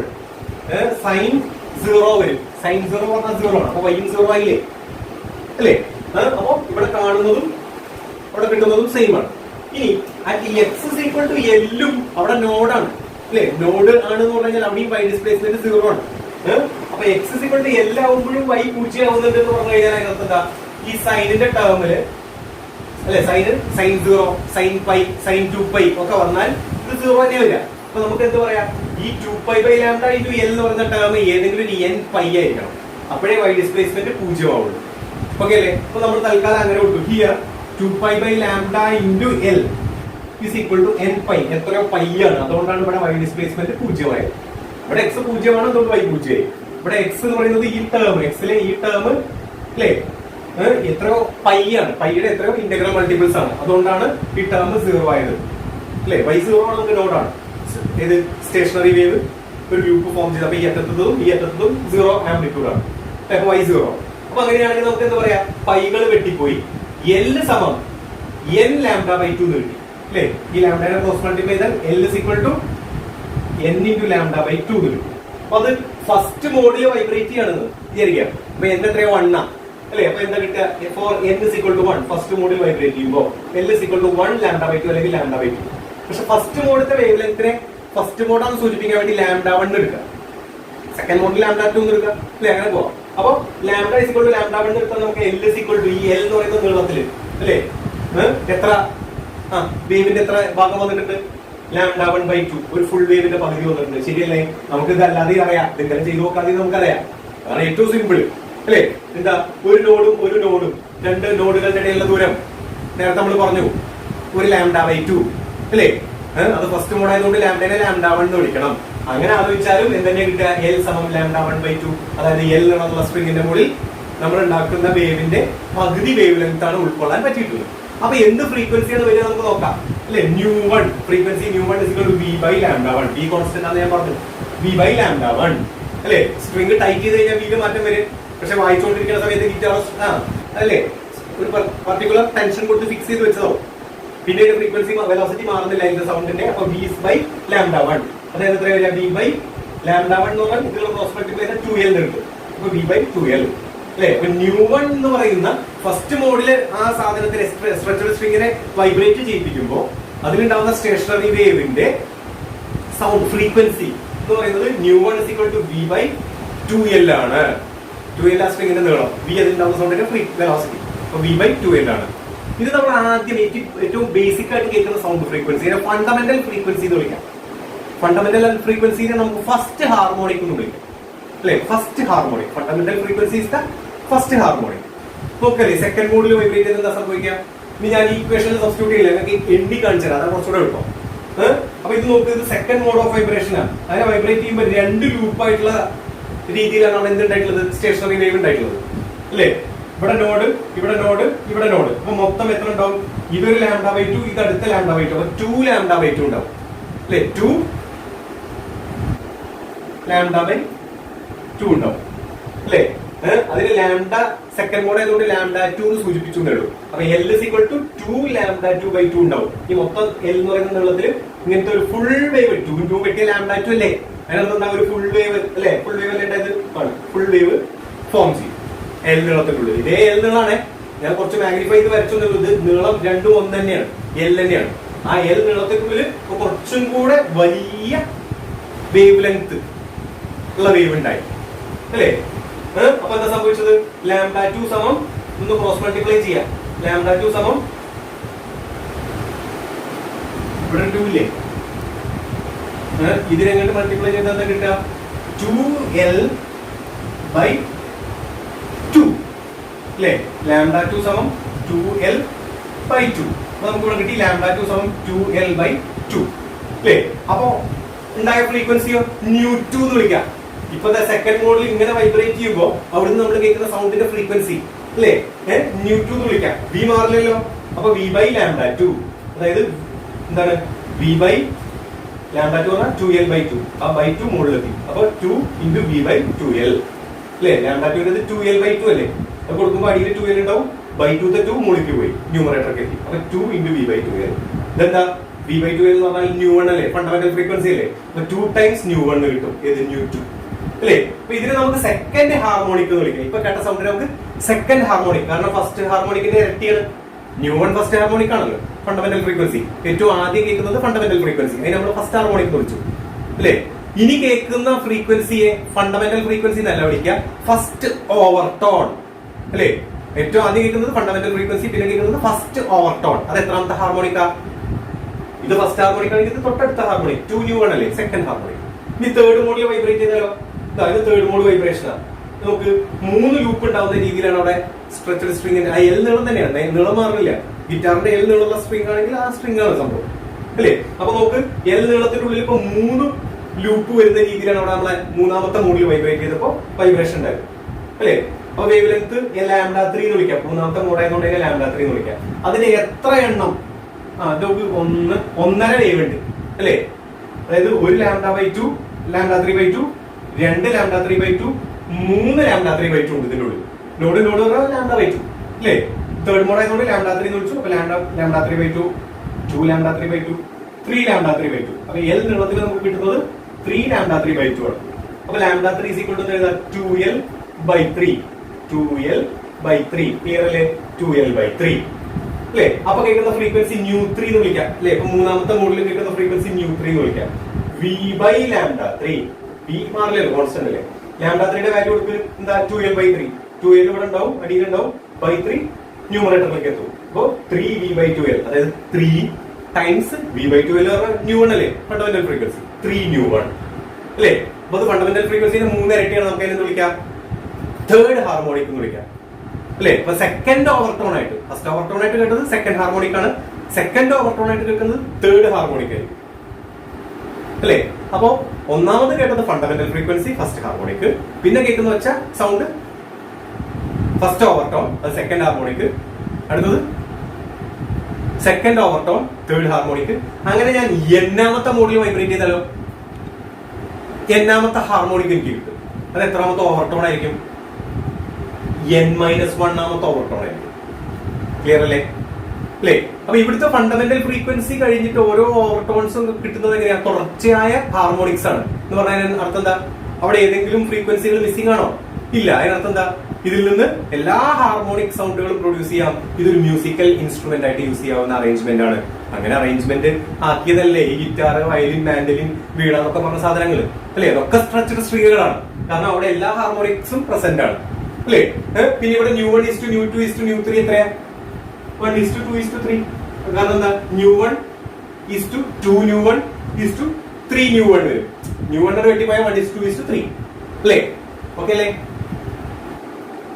സൈൻ 0 വരും. സൈൻ 0 പറഞ്ഞാൽ 0 ആണ്. അപ്പൊ y 0 ആയില്ലേ അല്ലെ? അപ്പൊ ഇവിടെ കാണുന്നതും അവിടെ കിട്ടുന്നതും സെയിം ആണ്. ഇനി x is equal to എല്ലും അവിടെ നോഡാണ് അല്ലെ? നോഡ് ആണെന്ന് പറഞ്ഞാൽ അവിടെയും y ഡിസ്പ്ലേസ്മെന്റ് 0 ആണ്. അപ്പൊ x is equal to l ആവുമ്പോഴും വൈ 0 ആവുന്നുണ്ട് എന്ന് പറഞ്ഞു കഴിഞ്ഞാൽ അതിനകത്ത് എന്താ? ഈ സൈനിന്റെ ടേമില് അല്ലെ സൈൻ 0, സൈൻ പൈ, സൈൻ 2π ഒക്കെ വന്നാൽ ഇത് 0 തന്നെ വരിക. അപ്പൊ നമുക്ക് എന്ത് പറയാം? ഈ 2π ബൈ ലാംഡ ഇൻറ്റു എൽ എന്ന് പറയുന്ന ടേം ഏതെങ്കിലും ഒരു n പൈ ആയിരിക്കണം. അപ്പോഴേ വൈ ഡിസ്പ്ലേസ്മെന്റ് 0 ആവുള്ളൂ. ഓക്കെ അല്ലേ? അപ്പൊ നമ്മൾ തൽക്കാലം അങ്ങനെ വിട്ടു. Here 2π by lambda into l is equal to n pi. എത്രയോ പൈ ആണ്. അതുകൊണ്ടാണ് ഇവിടെ വൈ ഡിസ്പ്ലേസ്മെന്റ് 0 ആയത്. ഇവിടെ എക്സ് 0 അതുകൊണ്ട് y 0 ആയി. ഇവിടെ എക്സ് എന്ന് പറയുന്നത് ഈ ടേം, എക്സിലെ ഈ ടേം അല്ലേ എത്രയോ പൈ ആണ്, പൈയുടെ എത്രയോ ഇന്റഗ്രൽ മൾട്ടിപ്പിൾസ് ആണ്, അതുകൊണ്ടാണ് ഈ ടേം 0 ആയത് അല്ലെ. y 0 നമുക്ക് നോട്ടാണ്. ഏത് സ്റ്റേഷനറി വേവ് ഒരു ലൂപ്പ് ഫോം ചെയ്ത് അപ്പൊ ഈ അറ്റത്തതും 0 ആംപ്ലിറ്റ്യൂഡ് ആണ്, y 0. അപ്പൊ അങ്ങനെയാണെങ്കിൽ നമുക്ക് എന്താ പറയാ, പൈകൾ വെട്ടിപ്പോയി, L സമം n λ/2 എന്ന് കിട്ടി അല്ലെ. ഈ ലാംഡയുടെ ക്രോസ് മൾട്ടിപ്ലൈ ചെയ്താൽ L is equal to n into λ/2 എന്ന് കിട്ടും. അപ്പൊ അത് ഫസ്റ്റ് മോഡിൽ വൈബ്രേറ്റ് ചെയ്യണമെന്ന് വിചാരിക്കാം. അപ്പൊ n എത്രയോ 1 ആ അല്ലെ. അപ്പൊ എന്താ കിട്ടുക, for n is equal to 1 first മോഡിൽ വൈബ്രേറ്റ് ചെയ്യുമ്പോൾ L is equal to 1 λ/2 അല്ലെങ്കിൽ λ/2. പക്ഷെ ഫസ്റ്റ് മോഡിലത്തെ വേവ് ലെങ്തിനെ ഫസ്റ്റ് മോഡാന്ന് സൂചിപ്പിക്കാൻ വേണ്ടി λ1 എടുക്കുക, സെക്കൻഡ് മോഡിൽ λ2 എടുക്കുക അല്ലെ, അങ്ങനെ പോവാം. അപ്പൊ λ is equal to λ1 എടുത്താൽ നമുക്ക് L is equal to ഈ L എന്ന് പറയുന്ന നീളത്തില് അല്ലെ എത്ര വേവിന്റെ എത്ര ഭാഗം വന്നിട്ടുണ്ട്, λ1/2 ഒരു ഫുൾ വേവിന്റെ പകുതി വന്നിട്ടുണ്ട്. ശരിയല്ലേ? നമുക്ക് ഇത് അല്ലാതെ അറിയാം, ഇതെങ്കിലും ചെയ്ത് നോക്കാതെ നമുക്കറിയാം. അതാണ് ഏറ്റവും സിമ്പിൾ അല്ലെ. എന്താ, ഒരു നോഡും രണ്ട് നോഡുകളുടെ ഇടയിലുള്ള ദൂരം നേരത്തെ നമ്മൾ പറഞ്ഞു ഒരു λ/2 അല്ലെ. അത് ഫസ്റ്റ് മോഡ് ആയതുകൊണ്ട് ലാംഡനെ λ1 എന്ന് വിളിക്കണം. അങ്ങനെ ആലോചിച്ചാലും എന്തെന്നെ കിട്ടുക, L സമം λ1/2. അതായത് L എന്നുള്ള സ്പ്രിംഗിന്റെ മുകളിൽ നമ്മൾ ഉണ്ടാക്കുന്ന വേവിന്റെ പകുതി വേവ് ലെങ്ത് ആണ് ഉൾക്കൊള്ളാൻ പറ്റിയിട്ടുള്ളത്. അപ്പൊ എന്ത് ഫ്രീക്വൻസിയാണ് വരിക നമുക്ക് നോക്കാം അല്ലെ. ν1 frequency ν1 is equal to v/λ1. v constant ആണെന്ന് ഞാൻ പറഞ്ഞു, v/λ1 അല്ലെ. സ്ട്രിംഗ് ടൈറ്റ് ചെയ്ത് കഴിഞ്ഞാൽ v മാറ്റം വരും, പക്ഷെ വായിച്ചുകൊണ്ടിരിക്കുന്ന സമയത്ത് ഗിറ്റാർ അല്ലെ ഒരു പർട്ടിക്കുലർ ടെൻഷൻ കൊടുത്ത് ഫിക്സ് ചെയ്ത് വെച്ചതോ, പിന്നെ ഫ്രീക്വൻസി വെലോസിറ്റി മാറുന്നില്ല അതിന്റെ സൗണ്ടിന്റെ. അപ്പൊ v/λ1 അതായത് എത്ര വരിക, v/λ1 എന്ന് പറഞ്ഞാൽ ഇതിലുള്ള ക്രോസ് മൾട്ടിപ്ലൈ ചെയ്താൽ 2l കിട്ടും. അപ്പൊ v/2l അല്ലെ. അപ്പൊ ν1 എന്ന് പറയുന്ന ഫസ്റ്റ് മോഡില് ആ സാധനത്തിന് സ്ട്രെച്ചഡ് സ്ട്രിങ്ങിനെ വൈബ്രേറ്റ് ചെയ്യിപ്പിക്കുമ്പോൾ അതിലുണ്ടാവുന്ന സ്റ്റേഷനറി വേവിന്റെ സൗണ്ട് ഫ്രീക്വൻസി എന്ന് പറയുന്നത് ν1 is equal to v/2l ആണ്. 2l ആ സ്ട്രിങ്ങിന്റെ നീളം, v അതിലുണ്ടാവുന്ന സൗണ്ടിന്റെ വെലോസിറ്റി. അപ്പൊ v/2l ആണ്. ഇത് നമ്മൾ ആദ്യം ഏറ്റവും ബേസിക് ആയിട്ട് കേൾക്കുന്ന സൗണ്ട് ഫ്രീക്വൻസി, ഫണ്ടമെന്റൽ ഫ്രീക്വൻസി എന്ന് വിളിക്കാം. ഫണ്ടമെന്റൽ ഫ്രീക്വൻസിനെ നമുക്ക് ഫസ്റ്റ് ഹാർമോണിക് എന്ന് വിളിക്കാം അല്ലെ. First harmonic, fundamental frequency is the first harmonic. നോക്കല്ലേ, സെക്കൻഡ് മോഡിൽ വൈബ്രേറ്റ് ചെയ്ത് എന്താ സംഭവിക്കുക, ഇനി ഞാൻ ഈ ഇക്വേഷനിൽ സബ്സ്റ്റിറ്റ്യൂട്ട് ചെയ്യില്ല, നിങ്ങൾക്ക് എണ്ണി കാണിച്ചാൽ അതാണ് കുറച്ചുകൂടെ എളുപ്പം. അപ്പൊ ഇത് നോക്ക്, ഇത് സെക്കൻഡ് മോഡ് ഓഫ് വൈബ്രേഷൻ ആണ്. അതിനെ വൈബ്രേറ്റ് ചെയ്യുമ്പോൾ രണ്ട് ലൂപ്പായിട്ടുള്ള രീതിയിലാണ് അവിടെ എന്തുണ്ടായിട്ടുള്ളത്, സ്റ്റേഷനറി വേവ് ഉണ്ടായിട്ടുള്ളത് അല്ലെ. ഇവിടെ നോഡ്, ഇവിടെ നോഡ്, ഇവിടെ നോഡ്. അപ്പൊ മൊത്തം എത്ര ഉണ്ടാവും, ഇതൊരു λ/2, ഇത് അടുത്ത λ/2. അപ്പൊ 2 λ/2 ഉണ്ടാവും അല്ലെ. 2 λ/2 ഉണ്ടാവും അല്ലെ. അതിന് ലാംഡ സെക്കൻഡ് മോഡ് ആയതുകൊണ്ട് λ2 എന്ന് സൂചിപ്പിച്ചു ഉള്ളൂ. അപ്പൊ L is equal to 2 λ2/2 ഉണ്ടാവും. ഈ മൊത്തം L എന്ന് പറയുന്ന നീളത്തിൽ ഇങ്ങനത്തെ ഒരു ഫുൾ വേവ് 2 വെട്ടിയ λ2 അല്ലേ, അതിനകത്തുണ്ടാവും ഒരു ഫുൾ വേവ് അല്ലെ. ഫുൾ വേവ് അല്ലേ ഉണ്ടായത്, ഫുൾ വേവ് ഫോം ചെയ്യും L നീളത്തിനുള്ളിൽ. ഇതേ L നീളാണ്, ഞാൻ കുറച്ച് മാഗ്നിഫൈ ചെയ്ത് വരച്ചെന്നുള്ളൂ. ഇത് നീളം രണ്ടും ഒന്ന് തന്നെയാണ്, L തന്നെയാണ്. ആ L നീളത്തിനുള്ളിൽ കുറച്ചും കൂടെ വലിയ വേവ് ലെങ്ത് ഉള്ള വേവ് ഉണ്ടായി അല്ലേ. അപ്പൊ എന്താ സംഭവിച്ചത്, λ2 സമം ഒന്ന് ക്രോസ് മൾട്ടിപ്ലൈ ചെയ്യാം. λ2 സമം ഇവിടെ 2 ഇല്ലേ, ഇതിനെങ്ങോട്ട് മൾട്ടിപ്ലൈ ചെയ്താൽ എന്താ കിട്ടുക, 2l/2 അല്ലേ. λ2 സമം 2l/2. അപ്പൊ നമുക്ക് ഇവിടെ കിട്ടി λ2 സമം 2l/2 അല്ലേ. അപ്പൊ ഉണ്ടായ ഫ്രീക്വൻസിയോ ν2 എന്ന് വിളിക്കാം. ഇപ്പത്തെ സെക്കൻഡ് മോഡിൽ ഇങ്ങനെ വൈബ്രേറ്റ് ചെയ്യുമ്പോൾ അവിടുന്ന് നമ്മൾ കേൾക്കുന്ന സൗണ്ടിന്റെ ഫ്രീക്വൻസി അല്ലേ ν2 എന്ന് വിളിക്കാം. v മാറില്ലല്ലോ. അപ്പൊ v/λ2 അതായത് എന്താണ്, v/λ2 പറഞ്ഞാൽ 2l/2. ആ /2 മുകളിലെത്തി. അപ്പൊ 2 × v/2l അല്ലേ. λ2 2l/2 അല്ലേ. അത് കൊടുക്കുമ്പോൾ അടിയിൽ 2l ഉണ്ടാവും, /2 2 മുകളിലേക്ക് പോയി ന്യൂമറേറ്റർക്ക് എത്തി. അപ്പൊ 2 × v/2l. ഇതെന്താ, v/2l എന്ന് പറഞ്ഞാൽ ν1 അല്ലേ, ഫണ്ടമെന്റൽ ഫ്രീക്വൻസി അല്ലേ. അപ്പൊ 2 times ν1 കിട്ടും, ഏത് ν2 അല്ലേ. അപ്പൊ ഇതിനെ നമുക്ക് സെക്കൻഡ് ഹാർമോണിക് എന്ന് വിളിക്കാം. ഇപ്പൊ കേട്ട സൗണ്ടിന് നമുക്ക് സെക്കൻഡ് ഹാർമോണിക്, കാരണം ഫസ്റ്റ് ഹാർമോണിക്കിന്റെ ഇരട്ടിയാണ്. ν1 ഫസ്റ്റ് ഹാർമോണിക് ആണല്ലോ, ഫണ്ടമെന്റൽ ഫ്രീക്വൻസി. ഏറ്റവും ആദ്യം കേൾക്കുന്നത് ഫണ്ടമെന്റൽ ഫ്രീക്വൻസി, അതിന് നമ്മൾ ഫസ്റ്റ് ഹാർമോണിക് എന്ന് വിളിച്ചു അല്ലേ. ഇനി കേൾക്കുന്ന ഫ്രീക്വൻസിയെ ഫണ്ടമെന്റൽ ഫ്രീക്വൻസി എന്നല്ല വിളിക്കുക, ഫസ്റ്റ് ഓവർ ടോൺ അല്ലേ. ഏറ്റവും ആദ്യം കേൾക്കുന്നത് ഫണ്ടമെന്റൽ ഫ്രീക്വൻസി, പിന്നെ കേൾക്കുന്നത് ഫസ്റ്റ് ഓവർ ടോൺ. അത് എത്രാമത്തെ ഹാർമോണിക്കാ, ഇത് ഫസ്റ്റ് ഹാർമോണിക് ആണെങ്കിൽ ഇത് തൊട്ടടുത്ത ഹാർമോണിക് 2u1 അല്ലേ, സെക്കൻഡ് ഹാർമോണിക്. ഇനി തേർഡ് മോഡിൽ വൈബ്രേറ്റ് ചെയ്താലോ, ഇത് തേർഡ് മോഡ് വൈബ്രേഷൻ ആണ്. നമുക്ക് 3 ലൂപ്പ് ഉണ്ടാവുന്ന രീതിയിലാണ് അവിടെ സ്ട്രെച്ചഡ് സ്ട്രിംഗിന്റെ ആ L നീളം തന്നെയാണ്, നീളം മാറില്ല. ഗിറ്റാറിന്റെ L നീളമുള്ള സ്ട്രിംഗ് ആണെങ്കിൽ ആ സ്ട്രിംഗ് ആണ് സംഭവം അല്ലേ. അപ്പൊ നമുക്ക് L നീളത്തിനുള്ളിൽ ഇപ്പൊ 3 ലൂപ്പ് വരുന്ന രീതിയിലാണ് അവിടെ നമ്മളെ മൂന്നാമത്തെ മോഡിൽ വൈബ്രേറ്റ് ചെയ്തപ്പോൾ വൈബ്രേഷൻ ഉണ്ടായത് അല്ലേ. അപ്പൊ വേവ് ലെങ്ത് λ3 എന്ന് വിളിക്കാം. മൂന്നാമത്തെ മോഡായതുകൊണ്ട് λ3 എന്ന് വിളിക്കാം. അതിന് എത്ര എണ്ണം? നമുക്ക് 1.5 വേവ് ഉണ്ട് അല്ലേ. അതായത് ഒരു λ/2, λ3/2, 2 λ3/2, 3 λ3/2 ഉണ്ട് ഇതിന്റെ ഉള്ളിൽ. നോട് λ/2 അല്ലേ. തേർഡ് മോഡ് ആയതുകൊണ്ട് λ3 എന്ന് വിളിച്ചു. അപ്പൊ λ3/2, 2 λ3/2, 3 λ3/2. അപ്പൊ L നീളത്തിൽ നമുക്ക് കിട്ടുന്നത് 3 λ3/2 ആണ്. അപ്പൊ λ3 is equal to 2L/3. 2L/3 clear അല്ലേ. 2L/3 അല്ലേ. അപ്പൊ കേൾക്കുന്ന ഫ്രീക്വൻസി ν3 എന്ന് വിളിക്കാം അല്ലേ. അപ്പൊ മൂന്നാമത്തെ മോഡിൽ കേൾക്കുന്ന ഫ്രീക്വൻസി ν3 എന്ന് വിളിക്കാം. V/λ3 V മാറില്ലല്ലോ, കോൺസ്റ്റന്റ് അല്ലേ. λ3 യുടെ വാല്യൂ കൊടുക്കുക എന്താ? 2L/3. 2L ഇവിടെ ഉണ്ടാവും, അടിയിലുണ്ടാവും, /3 ന്യൂമറേറ്ററിലേക്ക് എത്തും. അപ്പോ 3V/2L, അതായത് 3 ടൈംസ് V/2L ν1 അല്ലേ ഫണ്ടമെന്റൽ ഫ്രീക്വൻസി. 3ν1 അല്ലേ. അപ്പൊ അത് ഫണ്ടമെന്റൽ ഫ്രീക്വൻസിന്റെ 3 ഇരട്ടിയാണ്. നമുക്ക് അതിനെ വിളിക്കാം തേർഡ് ഹാർമോണിക് എന്ന് വിളിക്കാം അല്ലേ. അപ്പൊ സെക്കൻഡ് ഓവർടോൺ ആയിട്ട്, ഫസ്റ്റ് ഓവർടോൺ ആയിട്ട് കേട്ടത് സെക്കൻഡ് ഹാർമോണിക് ആണ്. സെക്കൻഡ് ഓവർടോൺ ആയിട്ട് കേൾക്കുന്നത് തേർഡ് ഹാർമോണിക് ആയിരിക്കും അല്ലേ. അപ്പോ ഒന്നാമത് കേട്ടത് ഫണ്ടമെന്റൽ ഫ്രീക്വൻസി ഫസ്റ്റ് ഹാർമോണിക്, പിന്നെ കേൾക്കുന്ന വെച്ച സൗണ്ട് ഫസ്റ്റ് ഓവർടോൺ, അത് സെക്കൻഡ് ഹാർമോണിക്, അടുത്തത് സെക്കൻഡ് ഓവർടോൺ തേർഡ് ഹാർമോണിക്. അങ്ങനെ ഞാൻ എന്നാമത്തെ മോഡിൽ വൈബ്രേറ്റ് ചെയ്താലോ എന്നാമത്തെ ഹാർമോണിക് എനിക്ക് കിട്ടും. അത് എത്രാമത്തെ ഓവർടോൺ ആയിരിക്കും? n-1 ഓവർടോൺ ആയിരിക്കും. ക്ലിയർ അല്ലേ അല്ലേ. അപ്പൊ ഇവിടുത്തെ ഫണ്ടമെന്റൽ ഫ്രീക്വൻസി കഴിഞ്ഞിട്ട് ഓരോ ഓവർടോൺസും കിട്ടുന്നത് എങ്ങനെയാണ്? തുടർച്ചയായ ഹാർമോണിക്സ് ആണ് എന്ന് പറഞ്ഞാൽ അർത്ഥം എന്താ? അവിടെ ഏതെങ്കിലും ഫ്രീക്വൻസികൾ മിസ്സിംഗ് ആണോ? ഇല്ല. അതിനർത്ഥം എന്താ? ഇതിൽ നിന്ന് എല്ലാ ഹാർമോണിക് സൗണ്ടുകളും പ്രൊഡ്യൂസ് ചെയ്യാം. ഇതൊരു മ്യൂസിക്കൽ ഇൻസ്ട്രുമെന്റ് ആയിട്ട് യൂസ് ചെയ്യാവുന്ന അറേഞ്ച്മെന്റ് ആണ്. അങ്ങനെ അറേഞ്ച്മെന്റ് ആക്കിയതല്ലേ ഈ ഗിറ്റാർ, വയലിൻ, മാൻഡലിൻ, വീണ എന്നൊക്കെ പറഞ്ഞ സാധനങ്ങൾ അല്ലെ. അതൊക്കെ സ്ട്രക്ചർഡ് സ്ട്രിങ്ങുകളാണ്. കാരണം അവിടെ എല്ലാ ഹാർമോണിക്സും പ്രസന്റ് ആണ് അല്ലേ. പിന്നെ ഇവിടെ ν1 ν2 ν3 എത്രയാ? 1:2:3. കാരണം എന്താ? ν1 2ν1 3ν1 വരും. ν1 വെട്ടിപ്പോയ 1:2:3 അല്ലേ. ഓക്കെ അല്ലേ.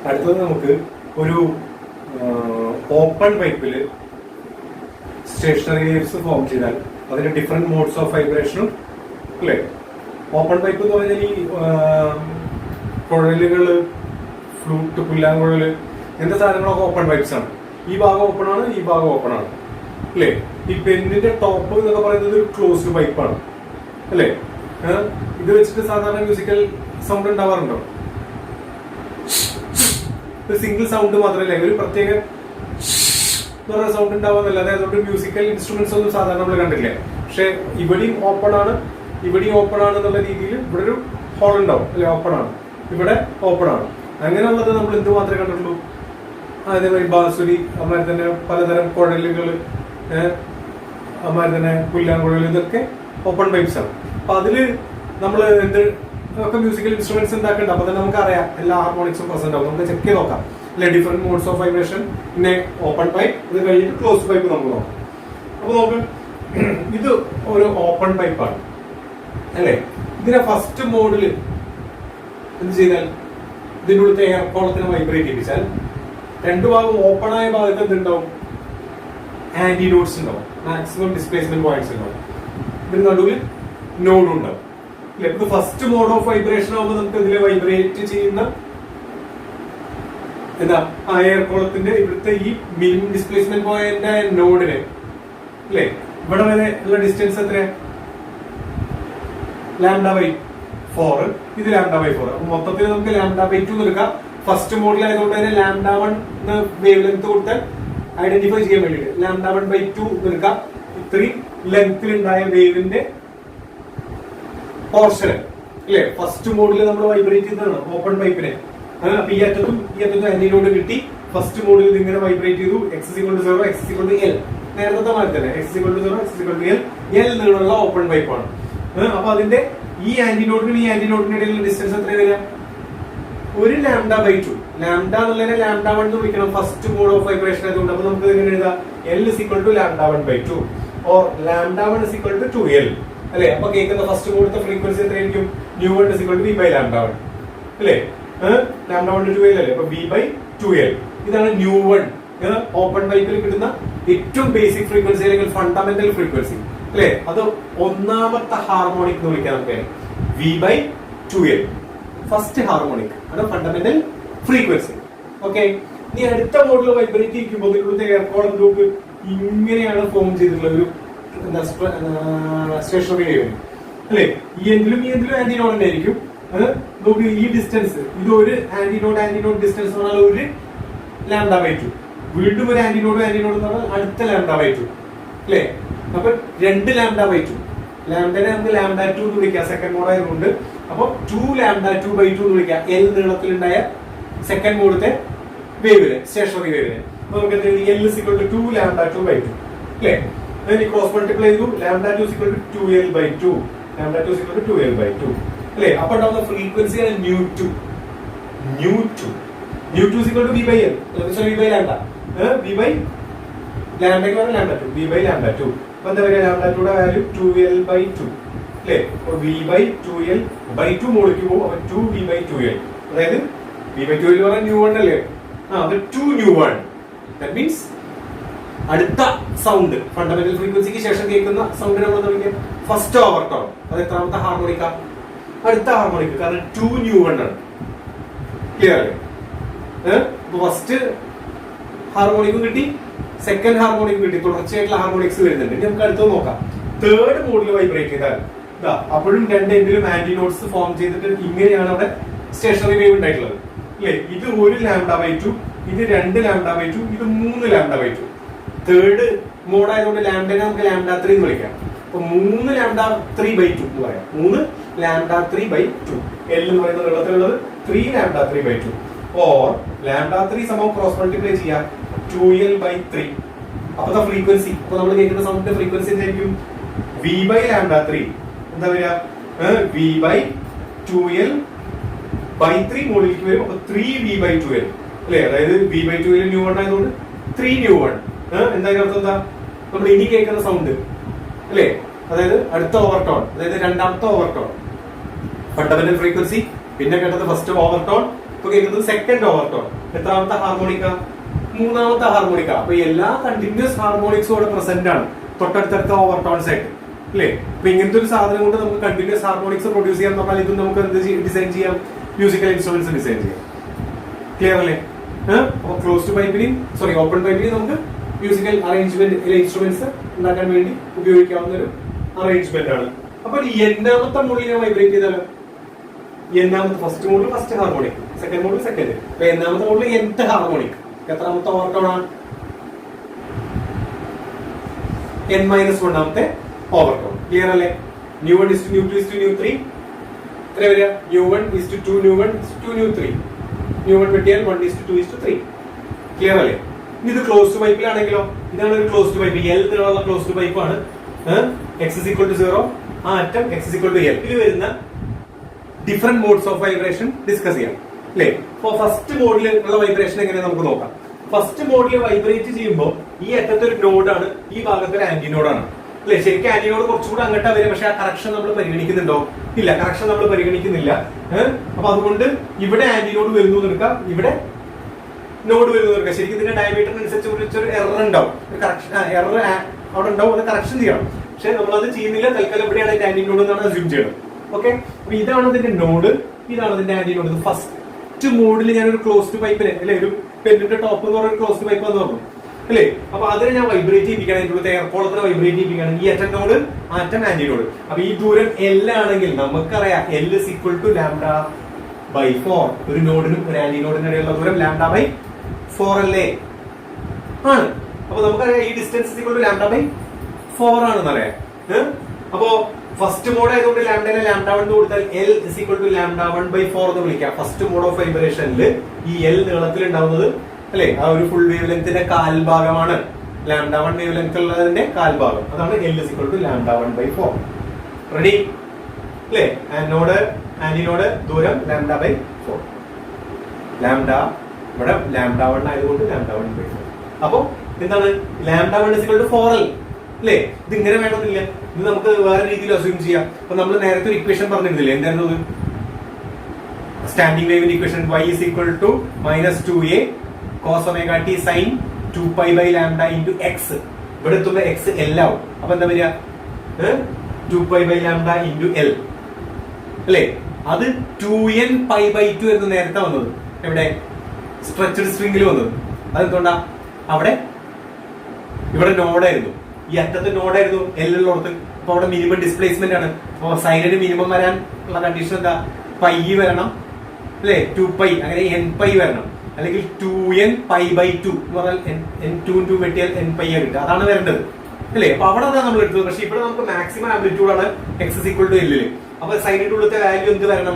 അടുത്തത് നമുക്ക് ഒരു ഓപ്പൺ പൈപ്പില് സ്റ്റേഷനറി വേവ്സ് ഫോം ചെയ്താൽ അതിന്റെ ഡിഫറെന്റ് മോഡ്സ് ഓഫ് വൈബ്രേഷനും അല്ലേ. ഓപ്പൺ പൈപ്പ് എന്ന് പറഞ്ഞാൽ ഈ കുഴലുകള്, ഫ്ലൂട്ട്, പുല്ലാങ്കുഴല് ഇങ്ങനത്തെ സാധനങ്ങളൊക്കെ ഓപ്പൺ പൈപ്സ് ആണ്. ഈ ഭാഗം ഓപ്പൺ ആണ്, ഈ ഭാഗം ഓപ്പൺ ആണ് അല്ലേ. ഈ പെന്നിന്റെ ടോപ്പ് എന്നൊക്കെ പറയുന്നത് ഒരു ക്ലോസ്ഡ് പൈപ്പാണ് അല്ലേ. ഇത് വെച്ചിട്ട് സാധാരണ മ്യൂസിക്കൽ സൗണ്ട് ഉണ്ടാവാറുണ്ടോ? ഒരു സിംഗിൾ സൗണ്ട് മാത്രമല്ല, ഒരു പ്രത്യേക സൗണ്ട് ഉണ്ടാവാന്നല്ലാതെ അതുകൊണ്ട് മ്യൂസിക്കൽ ഇൻസ്ട്രുമെന്റ്സ് ഒന്നും സാധാരണ നമ്മൾ കണ്ടില്ല. പക്ഷെ ഇവിടെയും ഓപ്പൺ ആണ്, ഇവിടെയും ഓപ്പൺ ആണ് എന്നുള്ള രീതിയിൽ ഇവിടെ ഒരു ഹോൾ ഉണ്ടാവും അല്ലെ. ഓപ്പൺ ആണ്, ഇവിടെ ഓപ്പൺ ആണ്. അങ്ങനെയുള്ളത് നമ്മൾ എന്ത് മാത്രമേ കണ്ടിട്ടുള്ളൂ? അതേമാതിരി ബാസുരി, അമ്മാതിരി തന്നെ പലതരം കുഴലുകൾ, അമ്മാതിരി തന്നെ പുല്ലാങ്കുഴൽ, ഇതൊക്കെ ഓപ്പൺ പൈപ്സ് ആണ്. അപ്പൊ അതില് നമ്മൾ എന്ത് ഒക്കെ മ്യൂസിക്കൽ ഇൻസ്ട്രുമെന്റ്സ് ഉണ്ടാക്കണ്ട. അപ്പൊ തന്നെ നമുക്ക് അറിയാം എല്ലാ ഹാർമോണിക്സും പ്രസന്റ് ആവും. നമുക്ക് ചെക്ക് ചെയ്ത് നോക്കാം അല്ലെ. ഡിഫറെന്റ് മോഡ്സ് ഓഫ് വൈബ്രേഷൻ, പിന്നെ ഓപ്പൺ പൈപ്പ്, ഇത് കഴിഞ്ഞിട്ട് ക്ലോസ് പൈപ്പ് നമുക്ക് നോക്കാം. അപ്പൊ നോക്ക്, ഇത് ഒരു ഓപ്പൺ പൈപ്പാണ് അല്ലെ. ഇതിനെ ഫസ്റ്റ് മോഡില് എന്ത് ചെയ്താൽ ഇതിൻ്റെ ഉള്ളത്തെ എയർ കോളത്തിനെ വൈബ്രേറ്റ് ചെയ്യിച്ചാൽ രണ്ടു ഭാഗം ഓപ്പൺ ആയ ഭാഗത്ത് എന്തുണ്ടാവും? ആന്റിനോഡ്സ് ഉണ്ടാവും, മാക്സിമം ഡിസ്പ്ലേസ്മെന്റ് പോയിന്റ്സ് ഉണ്ടാവും. ഇതിന് നടുവിൽ നോഡും ഉണ്ടാവും. ഇത് ഫസ്റ്റ് മോഡ് ഓഫ് വൈബ്രേഷൻ ആകുമ്പോൾ നമുക്ക് ഇതിലെ വൈബ്രേറ്റ് ചെയ്യുന്ന എന്താ എയർ കോളത്തിന്റെ ഇവിടുത്തെ ഈ മിനിമം ഡിസ്പ്ലേസ്മെന്റ് പോയിന്റ് നോഡിന് അല്ലെ ഇവിടെ വരെ ഉള്ള ഡിസ്റ്റൻസ് എത്രയാ? λ/4. ഇത് λ/4. അപ്പൊ മൊത്തത്തിൽ നമുക്ക് λ/2 എടുക്കാം. ഫസ്റ്റ് മോഡിൽ ആയതുകൊണ്ട് തന്നെ λ1 വേവ് ലെങ്ത് കൊടുത്താൽ ഐഡന്റിഫൈ ചെയ്യാൻ വേണ്ടിയിട്ട് λ1/2 എടുക്കാം. ഇത്രയും ലെങ്ത്തിൽ ഉണ്ടായ വേവിന്റെ പോർഷൻ അല്ലെ. ഫസ്റ്റ് മോഡിൽ നമ്മൾ വൈബ്രേറ്റ് ചെയ്തതാണ് ഓപ്പൺ പൈപ്പിനെ. അപ്പൊ ഈ അറ്റത്തും ആന്റിനോഡ് കിട്ടി. ഫസ്റ്റ് മോഡിൽ ഇത് ഇങ്ങനെ വൈബ്രേറ്റ് ചെയ്തു. x=0, x=L. നേരത്തെ മാതിരി തന്നെ x=0, x=L. L നീളമുള്ള ഓപ്പൺ പൈപ്പാണ്. അപ്പൊ അതിന്റെ ഈ ആന്റിനോഡിനും ഈ ആന്റിനോഡിനും ഇടയിലുള്ള ഡിസ്റ്റൻസ് എത്ര വരിക? ഒരു λ/2. ലാംഡ എന്നുള്ളതിനെ λ1 എന്ന് വിളിക്കണം ഫസ്റ്റ് മോഡ് ഓഫ് വൈബ്രേഷൻ ആയതുകൊണ്ട്. അപ്പൊ നമുക്ക് എങ്ങനെ എഴുതാം? L=λ1/2 or λ1=2L അല്ലെ. അപ്പൊ കേൾക്കുന്ന ഫസ്റ്റ് മോഡത്തെ ഫ്രീക്വൻസി എത്രയായിരിക്കും? ν1=v/λ1 അല്ലെ. λ1/2L അല്ലേ. അപ്പൊ v/2L. ഇതാണ് ν1. ഓപ്പൺ പൈപ്പിൽ കിട്ടുന്ന ഏറ്റവും ബേസിക് ഫ്രീക്വൻസി അല്ലെങ്കിൽ ഫണ്ടമെന്റൽ ഫ്രീക്വൻസി അല്ലെ? അത് ഒന്നാമത്തെ ഹാർമോണിക് എന്ന് വിളിക്കാൻ നമുക്ക് V/2L. ഫസ്റ്റ് ഹാർമോണിക് ആണ് ഫണ്ടമെന്റൽ ഫ്രീക്വൻസി. ഓക്കെ, ഇനി അടുത്ത മോഡിൽ വൈബ്രേറ്റ് ചെയ്യുമ്പോൾ ഇവിടുത്തെ എയർകോളം ഗ്രൂപ്പ് ഇങ്ങനെയാണ് ഫോം ചെയ്തിട്ടുള്ള ഒരു സ്റ്റേഷനറി വേവ് അല്ലെ? ഈ എന്തിലും ആന്റിനോഡ് ഉണ്ടായിരിക്കും. അത് നമുക്ക് ഈ ഡിസ്റ്റൻസ്, ഇത് ഒരു ആന്റിനോഡ് ഡിസ്റ്റൻസ് എന്ന് പറഞ്ഞാൽ ഒരു λ/2. വീണ്ടും ഒരു ആന്റിനോഡ് എന്ന് പറഞ്ഞാൽ അടുത്ത λ/2 അല്ലെ? അപ്പൊ 2 λ/2. ലാംഡനെ നമുക്ക് λ2 എന്ന് വിളിക്കാം, സെക്കൻഡ് മോഡ് ആയതുകൊണ്ട്. അപ്പൊ 2λ2/2 എന്ന് വിളിക്കാം എൽ നീളത്തിലുണ്ടായ സെക്കൻഡ് മോഡത്തെ വേവിന്, സ്റ്റേഷനറി വേവിന്. അപ്പൊ നമുക്ക് L = 2λ2/2 അല്ലെ? അതിന് ക്രോസ് മൾട്ടിപ്ലൈ ചെയ്തു, λ2 = 2L/2, λ2 = 2L/2 അല്ലെ? അപ്പൊ ഉണ്ടാവുന്ന ഫ്രീക്വൻസിയാണ് ν2. ν2 = V/L, സോറി V/λ. λ/ക്ക് പകരം λ2, V/λ2. അപ്പൊ എന്താ പറയുക, λ2യുടെ വാല്യൂ 2L/2 അല്ലെ? അപ്പൊ V/2L/2 മോളിലേക്ക് പോകും. അപ്പൊ 2V/2L, അതായത് V/2L പറഞ്ഞാൽ ν1 അല്ലേ? അത് 2ν1. ദാറ്റ് മീൻസ് അടുത്ത സൗണ്ട്, ഫണ്ടമെന്റൽ ഫ്രീക്വൻസിക്ക് ശേഷം കേൾക്കുന്ന സൗണ്ട് നമ്മൾ നോക്കിയാൽ ഫസ്റ്റ് ഓവർടോൺ. അത് എത്രാമത്തെ ഹാർമോണിക്കാ? അടുത്ത ഹാർമോണിക്, കാരണം 2ν1 ആണ്. ക്ലിയർ അല്ലേ? അപ്പൊ ഫസ്റ്റ് ഹാർമോണിക്കും കിട്ടി, സെക്കൻഡ് ഹാർമോണിക് കിട്ടി, തുടർച്ചയായിട്ടുള്ള ഹാർമോണിക്സ് വരുന്നുണ്ട്. ഇനി നമുക്ക് അടുത്തത് നോക്കാം. തേർഡ് മോഡിൽ വൈബ്രേറ്റ് ചെയ്താൽ അപ്പോഴും രണ്ട് എൻഡിലും ആന്റിനോഡ്സ് ഫോം ചെയ്തിട്ട് ഇങ്ങനെയാണ് അവിടെ സ്റ്റേഷനറി വേവ് ഉണ്ടായിട്ടുള്ളത് അല്ലെ? ഇത് 1 λ/2, ഇത് 2 λ/2, ഇത് 3 λ/2. തേർഡ് മോഡ് ആയതുകൊണ്ട് ലാംഡനെ നമുക്ക് λ3 എന്ന് വിളിക്കാം. അപ്പൊ 3 λ3/2 എന്ന് പറയാം. 3 λ3/2. L എന്ന് പറയുന്ന നീളത്തിലുള്ളത് 3 λ3/2. ഓർ λ3 സമം ക്രോസ് മൾട്ടിപ്ലൈ ചെയ്യാം 2L/3. അപ്പൊ ഫ്രീക്വൻസി, അപ്പൊ നമ്മൾ കേൾക്കുന്ന സൗണ്ടിന്റെ ഫ്രീക്വൻസി എന്തായിരിക്കും? V/λ3. എന്താ വരിക? V/2L/3 മോഡിലേക്ക് വരും. അപ്പൊ 3V/2L അല്ലെ? അതായത് V/2L ν1 ആയതുകൊണ്ട് 3ν1. എന്തായാലും അർത്ഥം എന്താ? നമ്മൾ ഇനി കേൾക്കുന്ന സൗണ്ട് അല്ലെ? അതായത് അടുത്ത ഓവർടോൺ, അതായത് രണ്ടാമത്തെ ഓവർടോൺ, ഫണ്ടമെന്റൽ ഫ്രീക്വൻസി. പിന്നെ കേട്ടത് ഫസ്റ്റ് ഓവർടോൺ, ഇപ്പൊ കേൾക്കുന്നത് സെക്കൻഡ് ഓവർടോൺ. എത്രാമത്തെ ഹാർമോണിക്ക? മൂന്നാമത്തെ ഹാർമോണിക്ക. അപ്പൊ എല്ലാ കണ്ടിന്യൂസ് ഹാർമോണിക്സും ഇവിടെ പ്രസന്റ് ആണ് തൊട്ടടുത്തടുത്ത ഓവർടോൺസ് ആയിട്ട് അല്ലെ? അപ്പൊ ഇങ്ങനത്തെ ഒരു സാധനം കൊണ്ട് നമുക്ക് കണ്ടിന്യൂസ് ഹാർമോണിക്സ് പ്രൊഡ്യൂസ് ചെയ്യാൻ പറഞ്ഞാൽ ഇതും നമുക്ക് എന്ത് ഡിസൈൻ ചെയ്യാം? മ്യൂസിക്കൽ ഇൻസ്ട്രുമെന്റ്സ് ഡിസൈൻ ചെയ്യാം. ക്ലിയർ അല്ലേ? അപ്പൊ ക്ലോസ്ഡ് പൈപ്പിനെയും ഓപ്പൺ പൈപ്പിനെയും നമുക്ക് മ്യൂസിക്കൽ അറേഞ്ച്മെന്റ് ഇൻസ്ട്രുമെന്റ്സ് ഉണ്ടാക്കാൻ വേണ്ടി ഉപയോഗിക്കാവുന്ന ഒരു അറേഞ്ച്മെന്റ് ആണ്. അപ്പൊ എന്നാമത്തെ മോഡിൽ വൈബ്രേറ്റ് ചെയ്താലോ? എന്നാമത്തെ ഫസ്റ്റ് മോഡിൽ ഫസ്റ്റ് ഹാർമോണിക്, സെക്കൻഡ് മോഡിൽ സെക്കൻഡ്. അപ്പൊ എന്നാമത്തെ മോഡിൽ nth ഹാർമോണിക്. എത്രാമത്തെ ഓവർടോൺ ആണ്? n-1 overtone. ക്ലിയർ അല്ലേ? ν1 ν2 ν3 എത്ര വരിക? ν1 2ν1 2ν3. ν1 വെട്ടിയാൽ 1:2:3. ക്ലിയർ അല്ലേ? ഇത് ക്ലോസ്ഡ് പൈപ്പിലാണെങ്കിലോ? ഇതാണ് ഒരു ക്ലോസ്ഡ് പൈപ്പ്, L എന്നുള്ള ക്ലോസ്ഡ് പൈപ്പ് ആണ്. x = 0, ആ അറ്റം x = L. ഇതിൽ വരുന്ന different modes of vibration discuss ചെയ്യാം അല്ലേ? അപ്പൊ ഫസ്റ്റ് മോഡിൽ ഉള്ള വൈബ്രേഷൻ എങ്ങനെ നമുക്ക് നോക്കാം. ഫസ്റ്റ് മോഡിൽ വൈബ്രേറ്റ് ചെയ്യുമ്പോൾ ഈ അറ്റത്തെ ഒരു നോഡാണ്, ഈ ഭാഗത്ത് ഒരു ആന്റിനോഡാണ് അല്ലെ? ശരിക്കും ആന്റിനോഡ് കുറച്ചുകൂടെ അങ്ങോട്ടാ വരും. പക്ഷെ ആ കറക്ഷൻ നമ്മൾ പരിഗണിക്കുന്നുണ്ടോ? ഇല്ല, കറക്ഷൻ നമ്മൾ പരിഗണിക്കുന്നില്ല. അപ്പൊ അതുകൊണ്ട് ഇവിടെ ആന്റിനോഡ് വരുന്നു എടുക്കാം, ഇവിടെ നോഡ് വരുന്നു എടുക്കാം. ശരിക്കും ഇതിന്റെ ഡയമീറ്ററിനനുസരിച്ച് ഒരു എറർ ഉണ്ടാവും, ഒരു കറക്ഷൻ എറർ അവിടെ ഉണ്ടാവും. അത് കറക്ഷൻ ചെയ്യണം. പക്ഷെ നമ്മളത് ചെയ്യുന്നില്ല. തൽക്കാലം എവിടെയാണ് അതിന്റെ ആന്റിനോഡ് എന്നാണ് അസ്യൂം ചെയ്യണം. ഓക്കെ, അപ്പൊ ഇതാണ് ഇതിന്റെ നോഡ്, ഇതാണ് ഇതിന്റെ ആന്റിനോഡ്. ഇത് ഫസ്റ്റ് മോഡിൽ ഞാനൊരു ക്ലോസ്ഡ് പൈപ്പിന് അല്ലെ, ഒരു പെന്നിന്റെ ടോപ്പ് എന്ന് പറയുന്ന ക്ലോസ്ഡ് പൈപ്പ് എന്ന് പറഞ്ഞു അല്ലേ? അപ്പൊ അതിനെ ഞാൻ വൈബ്രേറ്റ് ചെയ്യിപ്പിക്കണം, ഇതിലത്തെ എയർകോളത്തിനെ വൈബ്രേറ്റ് ചെയ്യിപ്പിക്കണം. ഈ അറ്റം നോഡ്, അറ്റം ആന്റിനോഡ്. അപ്പൊ ഈ ദൂരം L ആണെങ്കിൽ നമുക്കറിയാം L = λ/4. ഒരു നോഡിനും ഒരു ആന്റിനോഡിനും ഇടയിലുള്ള ദൂരം λ/4 അല്ലേ? ആണ്. അപ്പൊ നമുക്കറിയാം ഈ ഡിസ്റ്റൻസ് λ/4 ആണെന്ന് അറിയാം. അപ്പോ ഫസ്റ്റ് മോഡ് ആയതുകൊണ്ട് ലാംഡനെ λ1 കൊടുത്താൽ L = λ1/4 എന്ന് വിളിക്കാം. ഫസ്റ്റ് മോഡ് ഓഫ് വൈബ്രേഷനിൽ ഈ L നീളത്തിൽ ഉണ്ടാവുന്നത് അല്ലെ, ആ ഒരു ഫുൾ വേവ് ലെങ്ത്തിന്റെ കാൽഭാഗമാണ്. λ1 വേവ് ലെങ്ത് ഉള്ളതിന്റെ കാൽഭാഗം, അതാണ് L = λ1/4. റെഡി അല്ലേ? ആന്റിനോഡ് ദൂരം λ/4. ലാംഡ ഇവിടെ λ1 ആയതുകൊണ്ട് λ1/4. അപ്പൊ എന്താണ്? λ1 = 4L അല്ലേ? ഇത് ഇങ്ങനെ വേണമെന്നില്ല, ഇത് നമുക്ക് വേറെ രീതിയിൽ അസ്യൂം ചെയ്യാം. അപ്പൊ നമ്മൾ നേരത്തെ ഒരു ഇക്വേഷൻ പറഞ്ഞിരുന്നില്ലേ? എന്തായിരുന്നു? സ്റ്റാൻഡിംഗ് വേവിന്റെ equation y = -2a cos ωt sin 2π/λ × x. ഇവിടെ എത്തുമ്പോ x L ആവും. അപ്പൊ എന്താ വരിക? 2π/λ into L അല്ലേ? അത് 2n π/2 എന്ന് നേരത്തെ വന്നത് എവിടെ? സ്ട്രെച്ചഡ് സ്ട്രിംഗിൽ വന്നത്. അതെന്തുകൊണ്ടാ? ഇവിടെ നോഡായിരുന്നു, ഈ അറ്റത്ത് നോഡായിരുന്നു L ഉള്ളടത്ത്. അപ്പൊ അവിടെ മിനിമം ഡിസ്പ്ലേസ്മെന്റ് ആണ്. അപ്പൊ സൈനിന് മിനിമം വരാൻ ഉള്ള കണ്ടീഷൻ എന്താ? പൈ വരണം അല്ലെ? 2π, അങ്ങനെ nπ വരണം. അല്ലെങ്കിൽ 2n π/2 എന്ന് പറഞ്ഞാൽ n2 വെട്ടിയാൽ nπ കിട്ടുക. അതാണ് വരേണ്ടത് അല്ലേ? അപ്പൊ അവിടെ അതാണ് നമ്മൾ എടുത്തത്. പക്ഷെ ഇവിടെ നമുക്ക് മാക്സിമം ആംപ്ലിറ്റ്യൂഡ് ആണ് x = L. അപ്പൊ സൈനിന്റെ ഉള്ളത്തെ വാല്യൂ എന്ത് വരണം?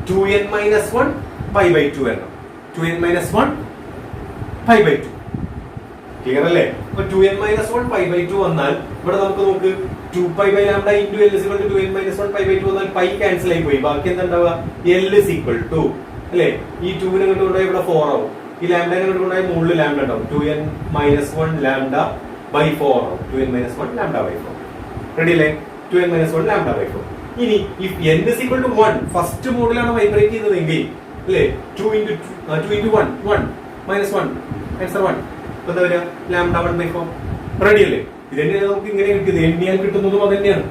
2n-1 π/2 വരണം. 2n-1 π/2. ക്ലിയർ അല്ലേ? അപ്പൊ 2n-1 π/2 വന്നാൽ ഇവിടെ നമുക്ക് നോക്ക് 2π/λ into L = 2n-1 π/2 വന്നാൽ പൈ ക്യാൻസൽ ആയി പോയി. ബാക്കി എന്താ ഉണ്ടാവുക? L = അല്ലേ? ഈ 2നെ കൊണ്ടുപോയി ഇവിടെ 4 ആവും. ഈ ലാംഡനെ കൊണ്ടുപോയി മുകളിൽ ലാംഡ ഉണ്ടാവും. 2n-1 λ/4 ആവും. 2n-1 λ/4. റെഡി അല്ലേ? 2n-1 λ/4. ഇനി if n = 1 ഫസ്റ്റ് മോഡിലാണ് വൈബ്രേറ്റ് ചെയ്യുന്നതെങ്കിൽ അല്ലേ? 2 into 1 1 -1 ആൻസർ 1. എന്താ വരിക? λ/1/4. റെഡി അല്ലേ? ഇതന്നെയാണ് നമുക്ക് ഇങ്ങനെ കിട്ടിയത്. എണ്ണിയാൽ കിട്ടുന്നതും അത് തന്നെയാണ്.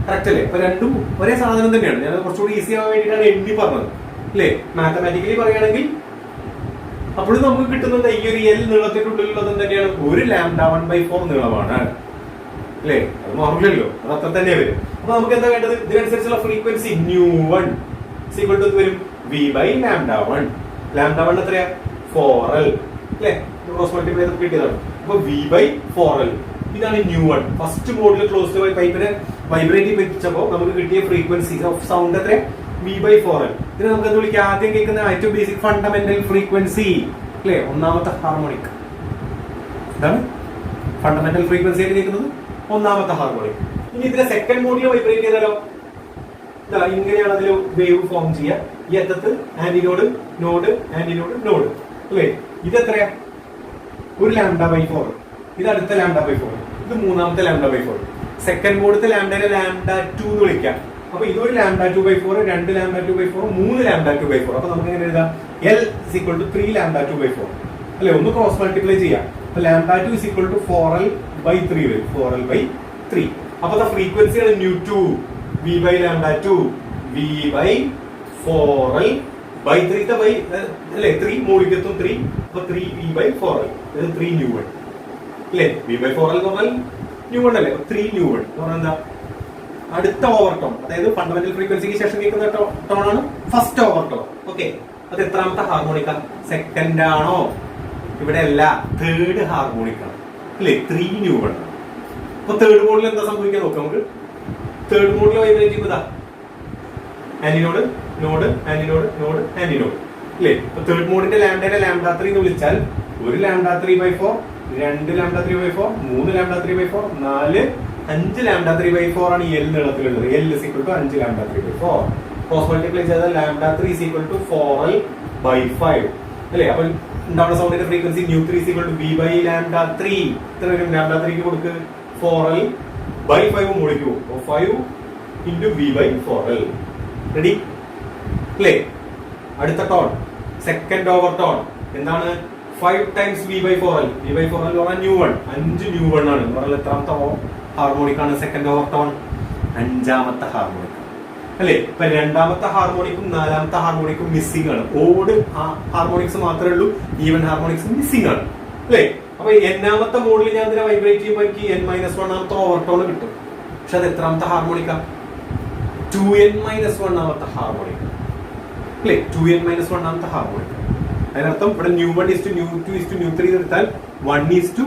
കറക്റ്റ് അല്ലേ? അപ്പൊ രണ്ടും ഒരേ സാധനം തന്നെയാണ്. ഞാൻ കുറച്ചുകൂടി ഈസി ആവാൻ വേണ്ടിയിട്ടാണ് എണ്ണി പറഞ്ഞത് അല്ലേ? മാത്തമാറ്റിക്കലി പറയുകയാണെങ്കിൽ അപ്പോഴും നമുക്ക് കിട്ടുന്നത് ഈ ഒരു L നീളത്തിന്റെ ഉള്ളിലുള്ളത് തന്നെയാണ്. ഒരു λ/1/4 നീളമാണ് അല്ലേ? അത് മാറില്ലല്ലോ, അത് അത്ര തന്നെ വരും. അപ്പൊ നമുക്ക് എന്താ വേണ്ടത്? ഇതിനനുസരിച്ചുള്ള ഫ്രീക്വൻസി ν1 = വരും v/λ1. λ1 എത്രയാ? 4L അല്ലേ? ക്രോസ് മൾട്ടിപ്ലൈ ചെയ്ത് കിട്ടിയതാണ്. അപ്പൊ v/4L ഇതാണ് ν1. ഫസ്റ്റ് മോഡിൽ ക്ലോസ്ഡ് പൈപ്പിനെ വൈബ്രേറ്റ് വെച്ചപ്പോ നമുക്ക് കിട്ടിയ ഫ്രീക്വൻസി ഓഫ് സൗണ്ട് എത്ര? v/4L. ഇതിനെ നമുക്ക് എന്ത് വിളിക്കാം? ആദ്യം കേൾക്കുന്ന ഏറ്റവും ബേസിക് ഫണ്ടമെന്റൽ ഫ്രീക്വൻസി അല്ലേ? ഒന്നാമത്തെ ഹാർമോണിക്. ഇതാണ് ഫണ്ടമെന്റൽ ഫ്രീക്വൻസി ആയിട്ട് കേൾക്കുന്നത്, ഒന്നാമത്തെ ഹാർമോണിക്. ഇനി ഇതിന്റെ സെക്കൻഡ് മോഡിൽ വൈബ്രേറ്റ് ചെയ്താലോ? ഇങ്ങനെയാണ് അതിൽ വേവ് ഫോം ചെയ്യുക. ഈ അറ്റത്ത് ആന്റിനോഡ് നോഡ് ആന്റിനോഡ് നോഡ് അല്ലേ? ഇതെത്രയാ? ഒരു λ/4. ഇത് അടുത്ത λ/4. ഇത് മൂന്നാമത്തെ λ/4. സെക്കൻഡ് മോഡത്തെ ലാംഡനെ λ2 എന്ന് വിളിക്കാം. അപ്പൊ ഇതൊരു λ2/4, 2 λ2/4, 3 λ2/4. അപ്പൊ നമുക്ക് എങ്ങനെ എഴുതാം? L = 3 λ2/4 അല്ലെ? ഒന്ന് ക്രോസ് മൾട്ടിപ്ലൈ ചെയ്യാം. അപ്പൊ λ2 = 4L/3 വരും. 4L/3. അപ്പൊ ഫ്രീക്വൻസിയാണ് ν2 v/λ2 v/4L/3 അല്ലെ? 3 മൂളിക്കത്തും 3. അപ്പൊ 3 v/4L. ഇത് 3 ν1 അല്ലെ? v/4L എന്ന് പറഞ്ഞാൽ ν1 അല്ലേ? 3 ν1 എന്ന് പറഞ്ഞാൽ എന്താ? അടുത്ത ഓവർടോൺ, അതായത് ഫണ്ടമെന്റൽ ഫ്രീക്വൻസിക്ക് ശേഷം കേൾക്കുന്ന ടോൺ ആണ് ഫസ്റ്റ് ഓവർടോൺ. ഓക്കെ, അത് എത്രാമത്തെ ഹാർമോണിക്കാ? സെക്കൻഡ് ആണോ? ഇവിടെ അല്ല, തേർഡ് ഹാർമോണിക്കാണ് അല്ലേ? 3 ν1. അപ്പൊ തേർഡ് മോഡിൽ എന്താ സംഭവിക്കാൻ നോക്കാം നമുക്ക്. തേർഡ് മോഡിൽ വൈബ്രേറ്റ് ചെയ്യുന്നതാ ആന്റിനോഡ് നോഡ് ആന്റിനോഡ് നോഡ് ആന്റിനോഡ് അല്ലേ? അപ്പൊ തേർഡ് മോഡിന്റെ ലാംഡനെ λ3 എന്ന് വിളിച്ചാൽ ഒരു λ3/4, 2 λ3/4, 3 λ3/4, 4 5 λ3/4 ആണ് ഈ L നീളത്തിലുള്ളത്. L = 5 λ3/4. ക്രോസ് മൾട്ടിപ്ലൈ ചെയ്താൽ λ3 = 4L/5 അല്ലേ? അപ്പൊ ഉണ്ടാവുന്ന സൗണ്ടിന്റെ ഫ്രീക്വൻസി ν3 = v/λ3. ഇത്ര വരും. λ3 കൊടുക്ക് 4L/5 മുകളിലേക്ക് പോകും. 5 × v/4L. റെഡി അല്ലേ? അടുത്ത ടോൺ, സെക്കൻഡ് ഓവർ ടോൺ എന്താണ്? 5 times v/4L. v/4L എന്ന് പറഞ്ഞാൽ ν1. 5 ν1 ആണ്. എന്ന് പറഞ്ഞാൽ എത്രാമത്തെ ഹാർമോണിക് ആണ് സെക്കൻഡ് ഓവർ ടോൺ? അഞ്ചാമത്തെ ഹാർമോണിക് അല്ലേ? ഇപ്പൊ രണ്ടാമത്തെ ഹാർമോണിക്കും നാലാമത്തെ ഹാർമോണിക്കും മിസ്സിംഗ് ആണ്. ഓഡ് ഹാർമോണിക്സ് മാത്രമേ ഉള്ളൂ, ഈവൻ ഹാർമോണിക്സ് മിസ്സിംഗ് ആണ് അല്ലേ? അപ്പൊ എന്നാമത്തെ മോഡിൽ ഞാൻ ഇതിനെ വൈബ്രേറ്റ് ചെയ്യുമ്പോൾ എനിക്ക് n-1 ഓവർടോൺ കിട്ടും. പക്ഷെ അത് എത്രാമത്തെ ഹാർമോണിക്കാ? 2n-1 ഹാർമോണിക് അല്ലേ? 2n-1 harmonic. അതിനർത്ഥം ഇവിടെ ν1 ν2 ν3 എടുത്താൽ 1:2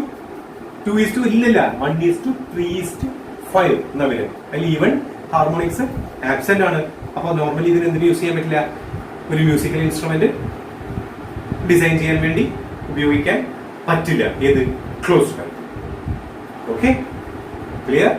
ഇല്ലല്ല, 1:3:5 എന്നാ വരും. അതിൽ ഈവൻ ഹാർമോണിക്സ് ആബ്സെന്റ് ആണ്. അപ്പൊ നോർമലി ഇതിന് എന്തിനു യൂസ് ചെയ്യാൻ പറ്റില്ല? ഒരു മ്യൂസിക്കൽ ഇൻസ്ട്രുമെന്റ് ഡിസൈൻ ചെയ്യാൻ വേണ്ടി ഉപയോഗിക്കാൻ പറ്റില്ല. ഏത്? ക്ലോസ്ഡ്. Okay, clear?